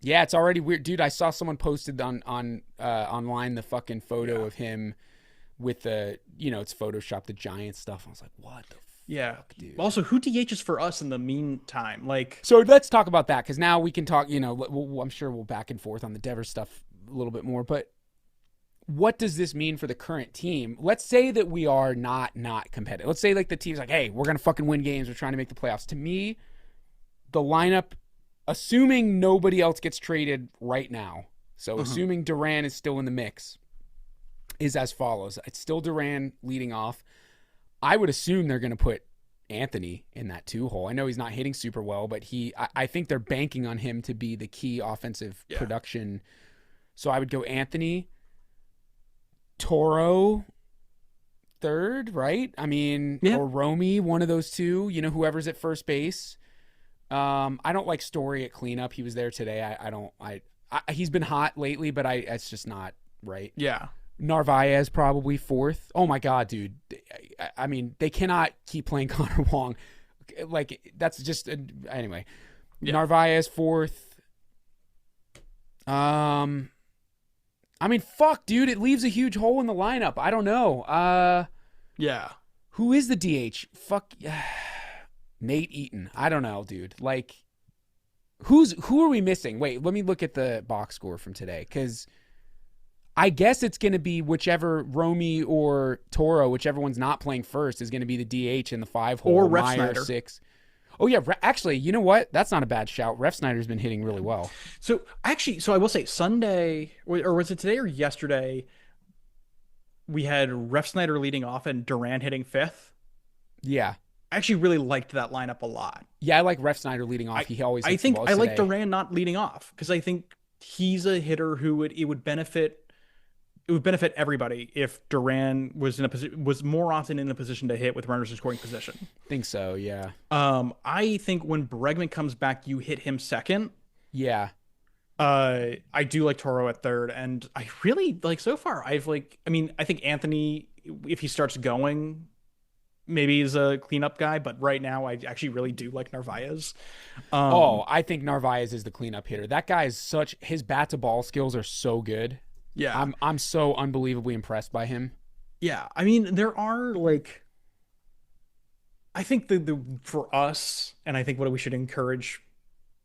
B: Yeah, it's already weird. Dude, I saw someone posted on online the fucking photo of him with the, it's Photoshop, the Giant stuff. I was like, what the
A: Yeah.
B: fuck, dude?
A: Also, who DHs for us in the meantime? Like,
B: So let's talk about that, because now we can talk, I'm sure we'll back and forth on the Devers stuff a little bit more, but what does this mean for the current team? Let's say that we are not competitive. Let's say like the team's like, hey, we're going to fucking win games. We're trying to make the playoffs. To me, the lineup, assuming nobody else gets traded right now, so assuming Duran is still in the mix, is as follows. It's still Duran leading off. I would assume they're going to put Anthony in that 2 hole. I know he's not hitting super well, but I think they're banking on him to be the key offensive production. So I would go Anthony, Toro third, right? I mean, or Romy, one of those two, whoever's at first base. I don't like Story at cleanup. He was there today. He's been hot lately, but it's just not right.
A: yeah.
B: Narvaez probably fourth. Oh my God, dude. I mean, they cannot keep playing Connor Wong. Like, that's just, anyway. Yeah. Narvaez fourth. I mean, fuck, dude. It leaves a huge hole in the lineup. I don't know.
A: Yeah.
B: Who is the DH? Fuck. Nate Eaton. I don't know, dude. Like, who are we missing? Wait, let me look at the box score from today, because I guess it's going to be whichever Romy or Toro, whichever one's not playing first, is going to be the DH in the 5 hole.
A: Or Ref
B: Meyer,
A: Snyder.
B: 6. Oh yeah, actually, you know what? That's not a bad shout. Ref Snyder's been hitting really well.
A: So actually, so I will say Sunday, or was it today or yesterday? We had Ref Snyder leading off and Duran hitting fifth.
B: Yeah.
A: I actually really liked that lineup a lot.
B: Yeah, I like Ref Snyder leading off.
A: I
B: He always
A: I
B: hits the
A: think
B: balls
A: I like
B: today.
A: Duran not leading off because I think he's a hitter who would benefit everybody if Duran was more often in a position to hit with runners in scoring position.
B: Think so, yeah.
A: I think when Bregman comes back, you hit him second.
B: Yeah.
A: I do like Toro at third, and I really like so far. I mean, I think Anthony, if he starts going, maybe is a cleanup guy, but right now I actually really do like Narvaez.
B: Oh,
A: Um,
B: I think Narvaez is the cleanup hitter. That guy is his bat to ball skills are so good.
A: yeah,
B: I'm so unbelievably impressed by him.
A: yeah. I mean, there are like, I think the for us, and I think what we should encourage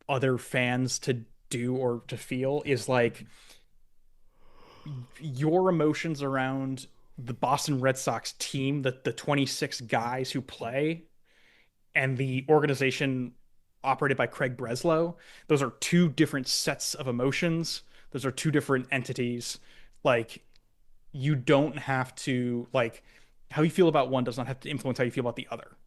A: other fans to do or to feel is like your emotions around the Boston Red Sox team, the 26 guys who play, and the organization operated by Craig Breslow. Those are two different sets of emotions. Those are two different entities. Like, you don't have to, like, how you feel about one does not have to influence how you feel about the other.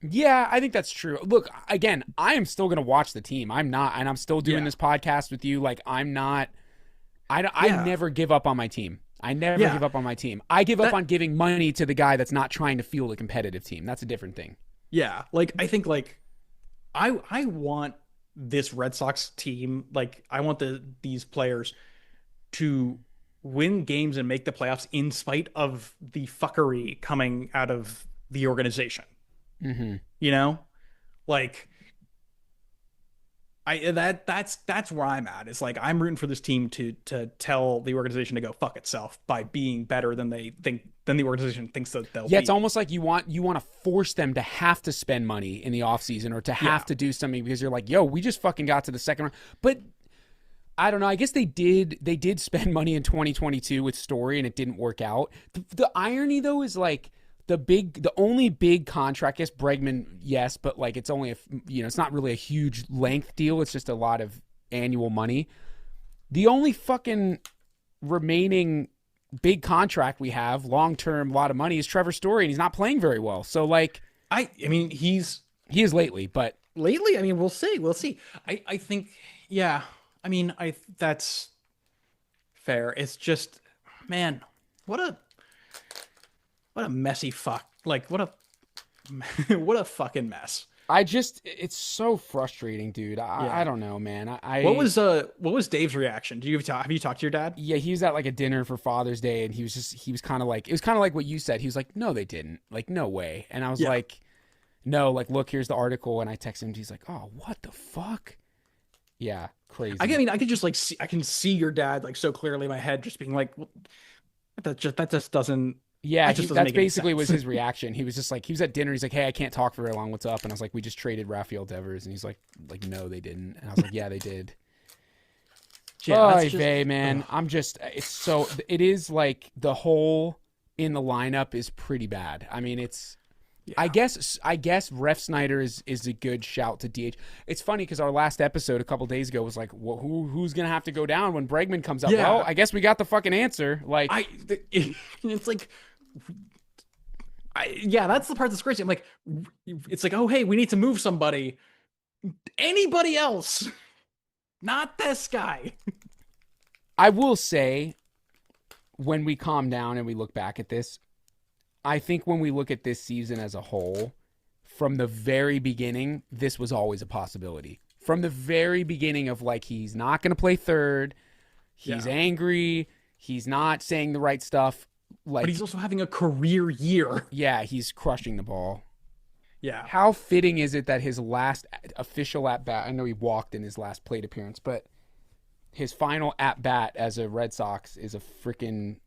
B: Yeah, I think that's true. Look, again, I am still going to watch the team. I'm not, and I'm still doing
A: Yeah.
B: this podcast with you. Like, I'm not, I
A: Yeah.
B: never give up on my team. I never
A: Yeah.
B: give up on my team. I give up
A: That,
B: on giving money to the guy that's not trying to field a competitive team. That's a different thing.
A: yeah. Like, I think, like, I want this Red Sox team, like, I want these players to win games and make the playoffs in spite of the fuckery coming out of the organization.
B: Mm-hmm.
A: You know, like that's where I'm at. It's like I'm rooting for this team to tell the organization to go fuck itself by being better than the organization thinks that they'll
B: Yeah, it's
A: be.
B: almost like you want to force them to have to spend money in the offseason or to
A: Yeah,
B: have to do something because you're like, yo, we just fucking got to the second round. But I don't know. I guess they did spend money in 2022 with Story and it didn't work out. The irony though is like the only big contract, I guess Bregman, yes, but like it's only it's not really a huge length deal. It's just a lot of annual money. The only fucking remaining big contract we have, long term, lot of money, is Trevor Story, and he's not playing very well. So like
A: I mean
B: he is lately, but
A: lately. I mean, we'll see. I think yeah. I mean, I that's fair. It's just man, what a messy fuck. Like what a what a fucking mess.
B: it's so frustrating, dude. I
A: Yeah.
B: don't know, man.
A: What was Dave's reaction? Have you talked to your dad?
B: Yeah, he was at like a dinner for Father's Day, and he was kind of like, it was kind of like what you said. He was like, no, they didn't. Like, no way. And I was
A: Yeah.
B: like, no, like, look, here's the article. And I texted him. He's like, oh, what the fuck? Yeah, crazy.
A: I mean, I could just like I can see your dad like so clearly in my head, just being like, "Well, that just doesn't
B: Yeah,
A: that just doesn't
B: that's
A: make any
B: basically was
A: sense."
B: his reaction. He was just like, he was at dinner. He's like, hey, I can't talk for very long. What's up? And I was like, we just traded Rafael Devers. And he's like, no, they didn't. And I was like, yeah, they did.
A: Yeah, that's
B: Oy
A: just
B: vey, man.
A: ugh.
B: It is like the hole in the lineup is pretty bad. I mean,
A: Yeah.
B: I guess Ref Snyder is a good shout to DH. It's funny because our last episode a couple days ago was like, well, who's gonna have to go down when Bregman comes up?
A: Yeah.
B: Well, I guess we got the fucking answer. Like,
A: It's like yeah, that's the part that's crazy. I'm like, it's like, oh hey, we need to move somebody. Anybody else, not this guy.
B: I will say, when we calm down and we look back at this, I think when we look at this season as a whole, from the very beginning, this was always a possibility. From the very beginning of like, he's not going to play third. He's
A: Yeah.
B: angry. He's not saying the right stuff. Like,
A: But he's also having a career year.
B: yeah, he's crushing the ball.
A: Yeah.
B: How fitting is it that his last official at bat, I know he walked in his last plate appearance, but his final at bat as a Red Sox is a freaking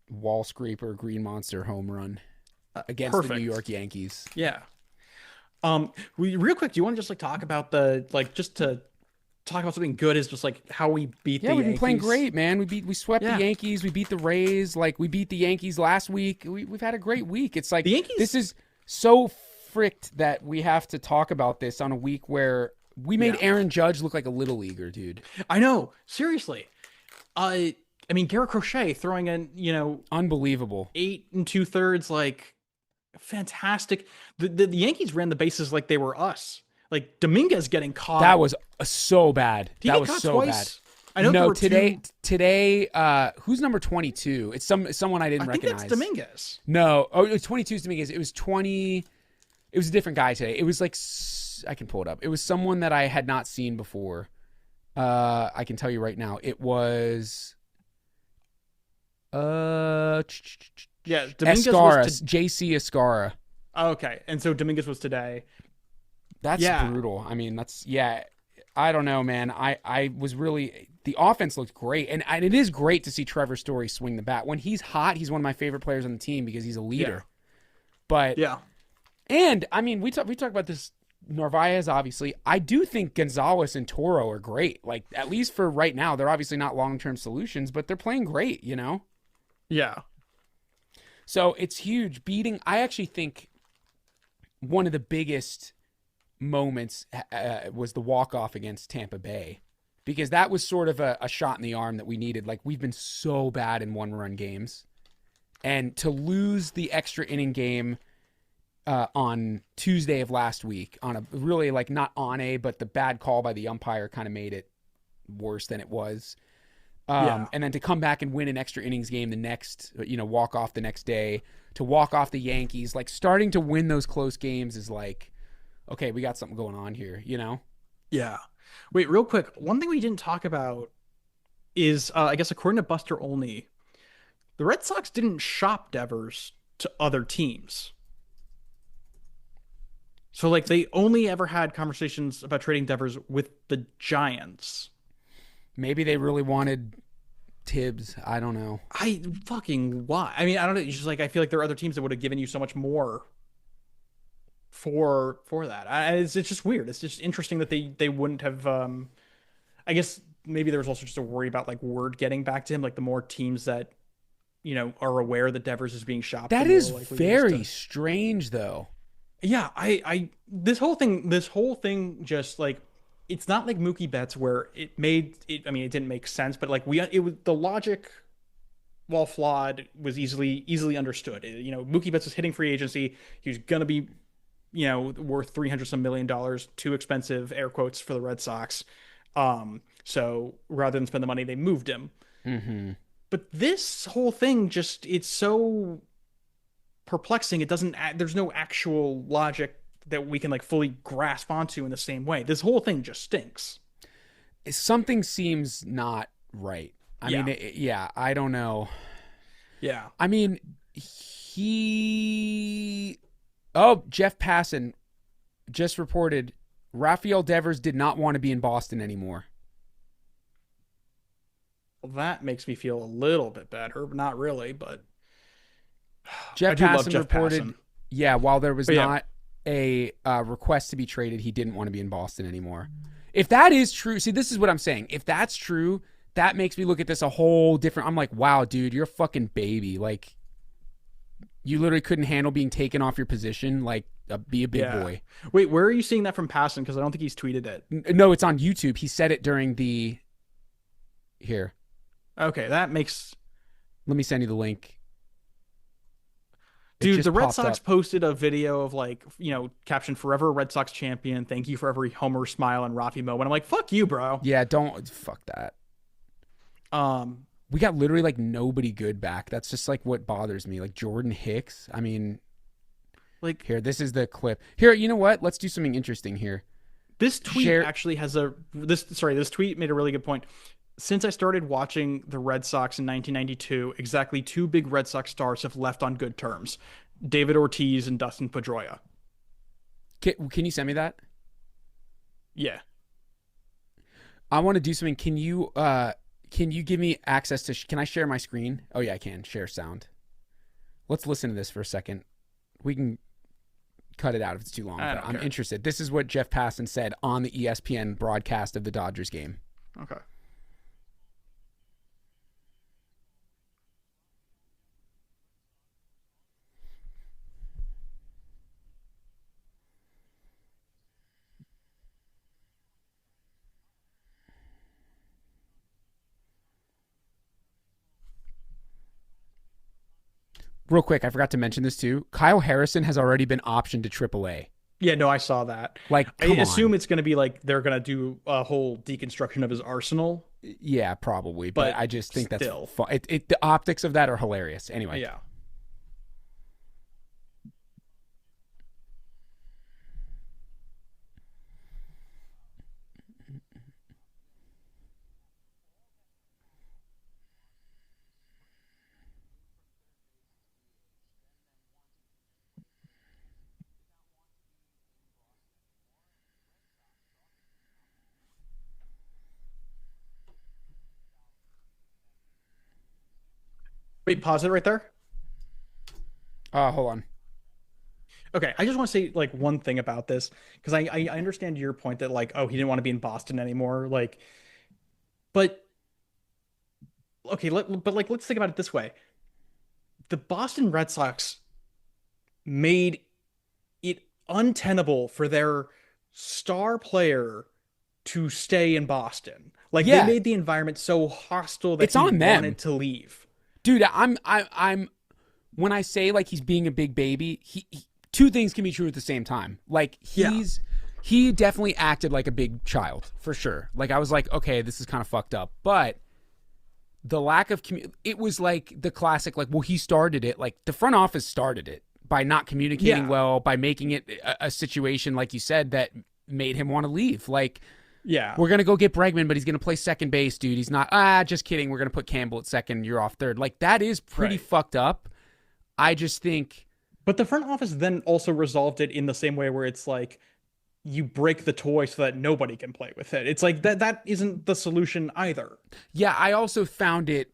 B: wall scraper green monster home run against the
A: Perfect.
B: New York Yankees.
A: Yeah. Real quick, do you want to just like talk about just to talk about something good is just like how we beat
B: Yeah,
A: the
B: we've been playing
A: Yankees?
B: great, man. We swept
A: Yeah.
B: the Yankees. We beat the Rays. Like, we beat the Yankees last week. We've had a great week. It's like
A: The Yankees-
B: this is so fricked that we have to talk about this on a week where we made
A: Yeah.
B: Aaron Judge look like a little leaguer, dude.
A: I know. Seriously. I mean, Garrett Crochet throwing in,
B: Unbelievable.
A: 8 2/3, like fantastic. The Yankees ran the bases like they were us. Like Dominguez getting
B: That
A: caught.
B: was so bad.
A: Did he
B: That
A: get
B: was
A: caught
B: so bad.
A: twice? I know there
B: No,
A: were two.
B: today, who's number 22? It's someone I
A: I
B: didn't
A: think that's
B: recognize.
A: Dominguez.
B: No, oh, it was 22 is Dominguez. It was 20. It was a different guy today. It was like I can pull it up. It was someone that I had not seen before. I can tell you right now. It was
A: Yeah, Dominguez
B: Escara,
A: was to.
B: JC Escara.
A: Oh, okay, and so Dominguez was today.
B: That's
A: Yeah,
B: brutal. I mean, I don't know, man. I was really the offense looked great, and it is great to see Trevor Story swing the bat when he's hot. He's one of my favorite players on the team because he's a leader.
A: yeah,
B: But
A: yeah,
B: and I mean, we talk about this. Narvaez, obviously. I do think Gonzalez and Toro are great. Like at least for right now, they're obviously not long-term solutions, but they're playing great.
A: yeah.
B: So it's huge. I actually think one of the biggest moments was the walk-off against Tampa Bay because that was sort of a shot in the arm that we needed. Like we've been so bad in one-run games. And to lose the extra inning game on Tuesday of last week on a really like not on but the bad call by the umpire kind of made it worse than it was.
A: Yeah.
B: And then to come back and win an extra innings game the next, walk off the next day, to walk off the Yankees, like starting to win those close games is like, okay, we got something going on here,
A: Yeah. Wait, real quick. One thing we didn't talk about is, I guess, according to Buster Olney, the Red Sox didn't shop Devers to other teams. So, like, they only ever had conversations about trading Devers with the Giants.
B: Maybe they really wanted Tibbs. I don't know.
A: I fucking why? I mean, I don't know. It's just like I feel like there are other teams that would have given you so much more for that. It's just weird. It's just interesting that they wouldn't have. I guess maybe there was also just a worry about like word getting back to him. Like the more teams that are aware that Devers is being shopped, the
B: That
A: more
B: is
A: likely it is
B: very
A: to.
B: strange, though.
A: Yeah, this whole thing just like it's not like Mookie Betts where it made it. I mean, it didn't make sense, but like it was the logic, while flawed, was easily understood. Mookie Betts was hitting free agency. He was gonna be, worth 300 some $1 million, too expensive, air quotes, for the Red Sox. So rather than spend the money, they moved him.
B: Mm-hmm.
A: But this whole thing it's so perplexing. There's no actual logic that we can like fully grasp onto in the same way. This whole thing just stinks.
B: Something seems not right. I
A: Yeah.
B: mean, I don't know.
A: Yeah.
B: I mean, Jeff Passan just reported Rafael Devers did not want to be in Boston anymore.
A: Well, that makes me feel a little bit better. Not really, but I
B: Jeff
A: do love
B: Passan
A: Jeff
B: reported,
A: Passan.
B: while there was
A: But yeah,
B: not a request to be traded, he didn't want to be in Boston anymore. If that is true, see, this is what I'm saying. If that's true, that makes me look at this a whole different. I'm like, wow, dude, you're a fucking baby. Like, you literally couldn't handle being taken off your position. Like, be a big
A: yeah.
B: boy.
A: Wait, where are you seeing that from Passan? Because I don't think he's tweeted it.
B: No, it's on YouTube. He said it during the. Here,
A: Okay, that makes.
B: let me send you the link. It
A: Dude,
B: just
A: the Red
B: popped
A: Sox
B: up.
A: posted a video of like, captioned "Forever Red Sox champion. Thank you for every homer, smile, and Rafi moment." I'm like, fuck you, bro.
B: Yeah, don't fuck that.
A: Um,
B: We got literally like nobody good back. That's just like what bothers me. Like Jordan Hicks. I mean,
A: like
B: here, this is the clip. Here, you know what? Let's do something interesting here.
A: this tweet
B: Share.
A: actually has this tweet made a really good point. Since I started watching the Red Sox in 1992, exactly two big Red Sox stars have left on good terms: David Ortiz and Dustin Pedroia.
B: Can you send me that?
A: Yeah.
B: I want to do something. Can you give me access to? Can I share my screen? Oh yeah, I can share sound. Let's listen to this for a second. We can cut it out if it's too long, but I'm interested. This is what Jeff Passan said on the ESPN broadcast of the Dodgers game.
A: Okay.
B: Real quick, I forgot to mention this too. Kyle Harrison has already been optioned to AAA.
A: Yeah, no, I saw that.
B: Like,
A: I
B: come
A: assume
B: on.
A: it's going to be like they're going to do a whole deconstruction of his arsenal,
B: Yeah, probably, but
A: but
B: I just think that's
A: still,
B: fun. The optics of that are hilarious. Anyway,
A: yeah. Wait, pause it right there.
B: hold on.
A: Okay, I just want to say like one thing about this because I understand your point that like oh he didn't want to be in Boston anymore like but okay but like let's think about it this way. The Boston Red Sox made it untenable for their star player to stay in Boston. Like they
B: Yeah,
A: made the environment so hostile that
B: it's
A: he
B: on them,
A: wanted to leave.
B: dude. I'm when I say like he's being a big baby, two things can be true at the same time. Like
A: Yeah.
B: he definitely acted like a big child for sure. Like I was like, okay, this is kind of fucked up, but the lack of it was like the classic like well he started it, like the front office started it by not communicating
A: Yeah.
B: well, by making it a situation like you said that made him want to leave. Like
A: Yeah.
B: we're gonna go get Bregman, but he's gonna play second base, dude. He's not. Just kidding. We're gonna put Campbell at second. You're off third. Like that is pretty
A: Right.
B: fucked up. I just think,
A: But the front office then also resolved it in the same way where it's like you break the toy so that nobody can play with it. It's like that isn't the solution either.
B: yeah. I also found it.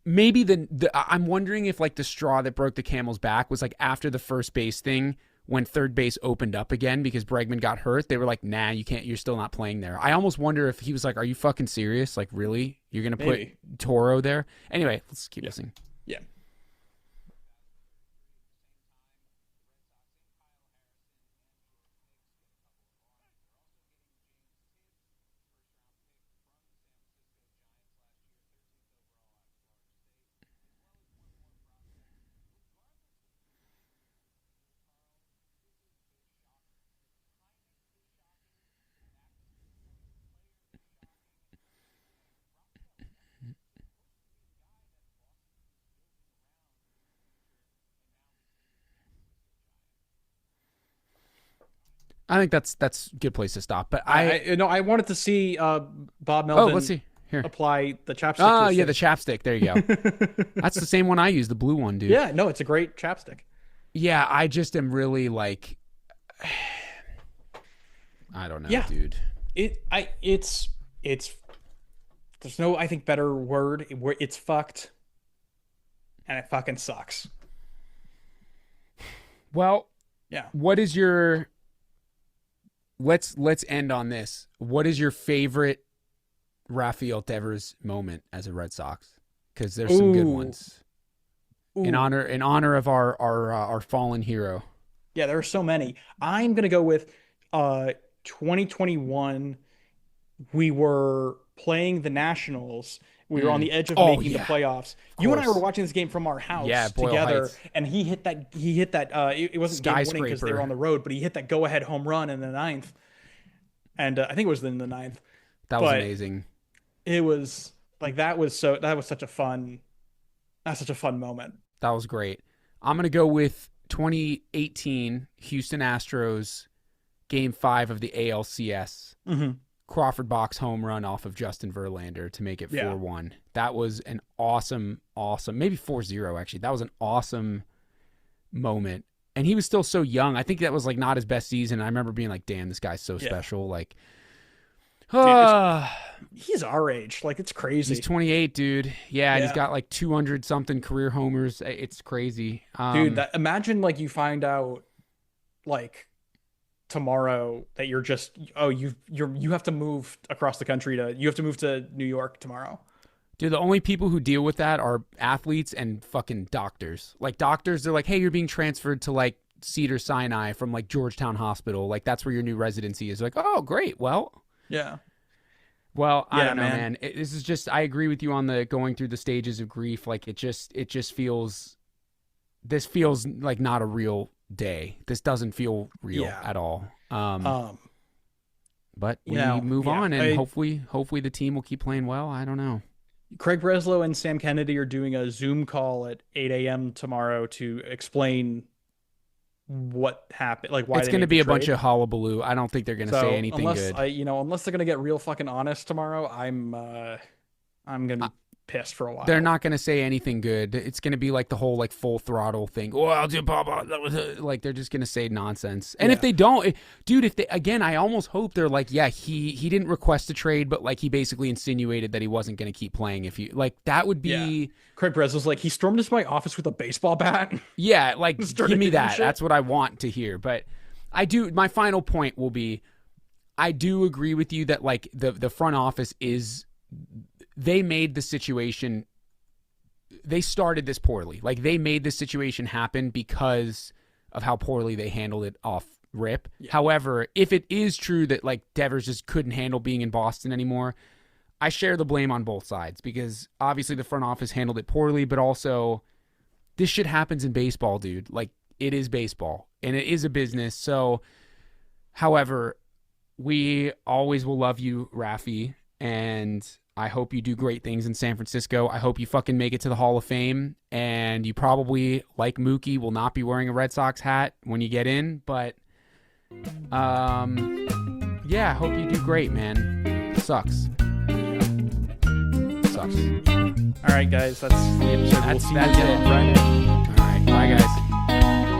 B: Maybe I'm wondering if like the straw that broke the camel's back was like after the first base thing when third base opened up again because Bregman got hurt. They were like, nah, you can't. You're still not playing there. I almost wonder if he was like, are you fucking serious? Like really? You're gonna put
A: Maybe.
B: Toro there? Anyway, let's keep
A: Yeah.
B: listening.
A: Yeah.
B: I think that's a good place to stop. But
A: I no, I wanted to see Bob
B: let's
A: Melvin
B: see here.
A: apply the chapstick to his
B: Yeah, the
A: face.
B: chapstick. There you go. That's the same one I use, the blue one, dude.
A: Yeah, no, it's a great chapstick.
B: Yeah, I just am really like, I don't know,
A: Yeah,
B: dude.
A: it's there's no I think better word where it's fucked and it fucking sucks.
B: Well,
A: Yeah.
B: what is your? Let's end on this. What is your favorite Rafael Devers moment as a Red Sox? Because there's some good
A: Ooh.
B: ones in
A: Ooh.
B: honor of our fallen hero.
A: Yeah, there are so many. I'm gonna go with 2021. We were playing the Nationals. We were on the edge of
B: Oh
A: making the
B: yeah,
A: playoffs.
B: of
A: You and I were
B: course.
A: watching this game from our
B: Yeah,
A: house
B: Boyle
A: together,
B: Heights
A: and he hit that it wasn't game winning because they were on
B: skyscraper.
A: the road, but he hit that go ahead home run in the ninth. And I think it was in the ninth.
B: That was
A: But
B: amazing.
A: it was like that was such a fun that's such a fun moment.
B: That was great. I'm going to go with 2018 Houston Astros Game 5 of the ALCS.
A: Hmm.
B: Crawford box home run off of Justin Verlander to make it
A: Yeah.
B: 4-1. That was an awesome, maybe 4-0 actually. That was an awesome moment. And he was still so young. I think that was like not his best season. I remember being like, damn, this guy's so
A: Yeah.
B: special. Like,
A: Dude,
B: ah,
A: he's our age. Like it's
B: he's
A: crazy.
B: 28, dude. Yeah, and he's
A: Yeah.
B: got like 200 something career homers. It's crazy.
A: Dude, that imagine like you find out like tomorrow that you're just oh you have to move across the country to you have to move to New York tomorrow.
B: Dude, the only people who deal with that are athletes and fucking doctors. Like doctors, they're like, hey, you're being transferred to like Cedar Sinai from like Georgetown Hospital. Like that's where your new residency is. Like, oh, great.
A: Yeah.
B: I
A: Yeah,
B: don't know,
A: man.
B: man. This is just I agree with you on the going through the stages of grief. Like it just feels this feels like not a real day. This doesn't feel real at all. But we move on, and hopefully the team will keep playing well. I don't know.
A: Craig Breslow and Sam Kennedy are doing a Zoom call at 8 a.m. tomorrow to explain what happened, like why
B: it's going to be a bunch of hullabaloo. I don't think they're going to say anything good.
A: Unless they're going to get real fucking honest tomorrow, I'm going to be pissed for a while.
B: They're not going to say anything good. It's going to be like the whole like full throttle thing. Oh, I'll do blah blah. Like they're just going to say nonsense. And if they don't, dude, if they again, I almost hope they're like, yeah, he didn't request a trade, but like he basically insinuated that he wasn't going to keep playing. If you like, that would be. Yeah.
A: Craig Breslow's like, he stormed into my office with a baseball bat.
B: Yeah, like give me that. That's what I want to hear. But I do. My final point will be, I do agree with you that like the front office is. They made the situation, they started this poorly. Like, they made this situation happen because of how poorly they handled it off rip. Yeah. However, if it is true that, like, Devers just couldn't handle being in Boston anymore, I share the blame on both sides because obviously the front office handled it poorly, but also this shit happens in baseball, dude. Like, it is baseball, and it is a business. So, however, we always will love you, Rafi, and I hope you do great things in San Francisco. I hope you fucking make it to the Hall of Fame, and you probably, like Mookie, will not be wearing a Red Sox hat when you get in, but yeah, I hope you do great, man. Sucks. Sucks.
A: All right, guys, that's the episode.
B: That's it. All right, bye, guys.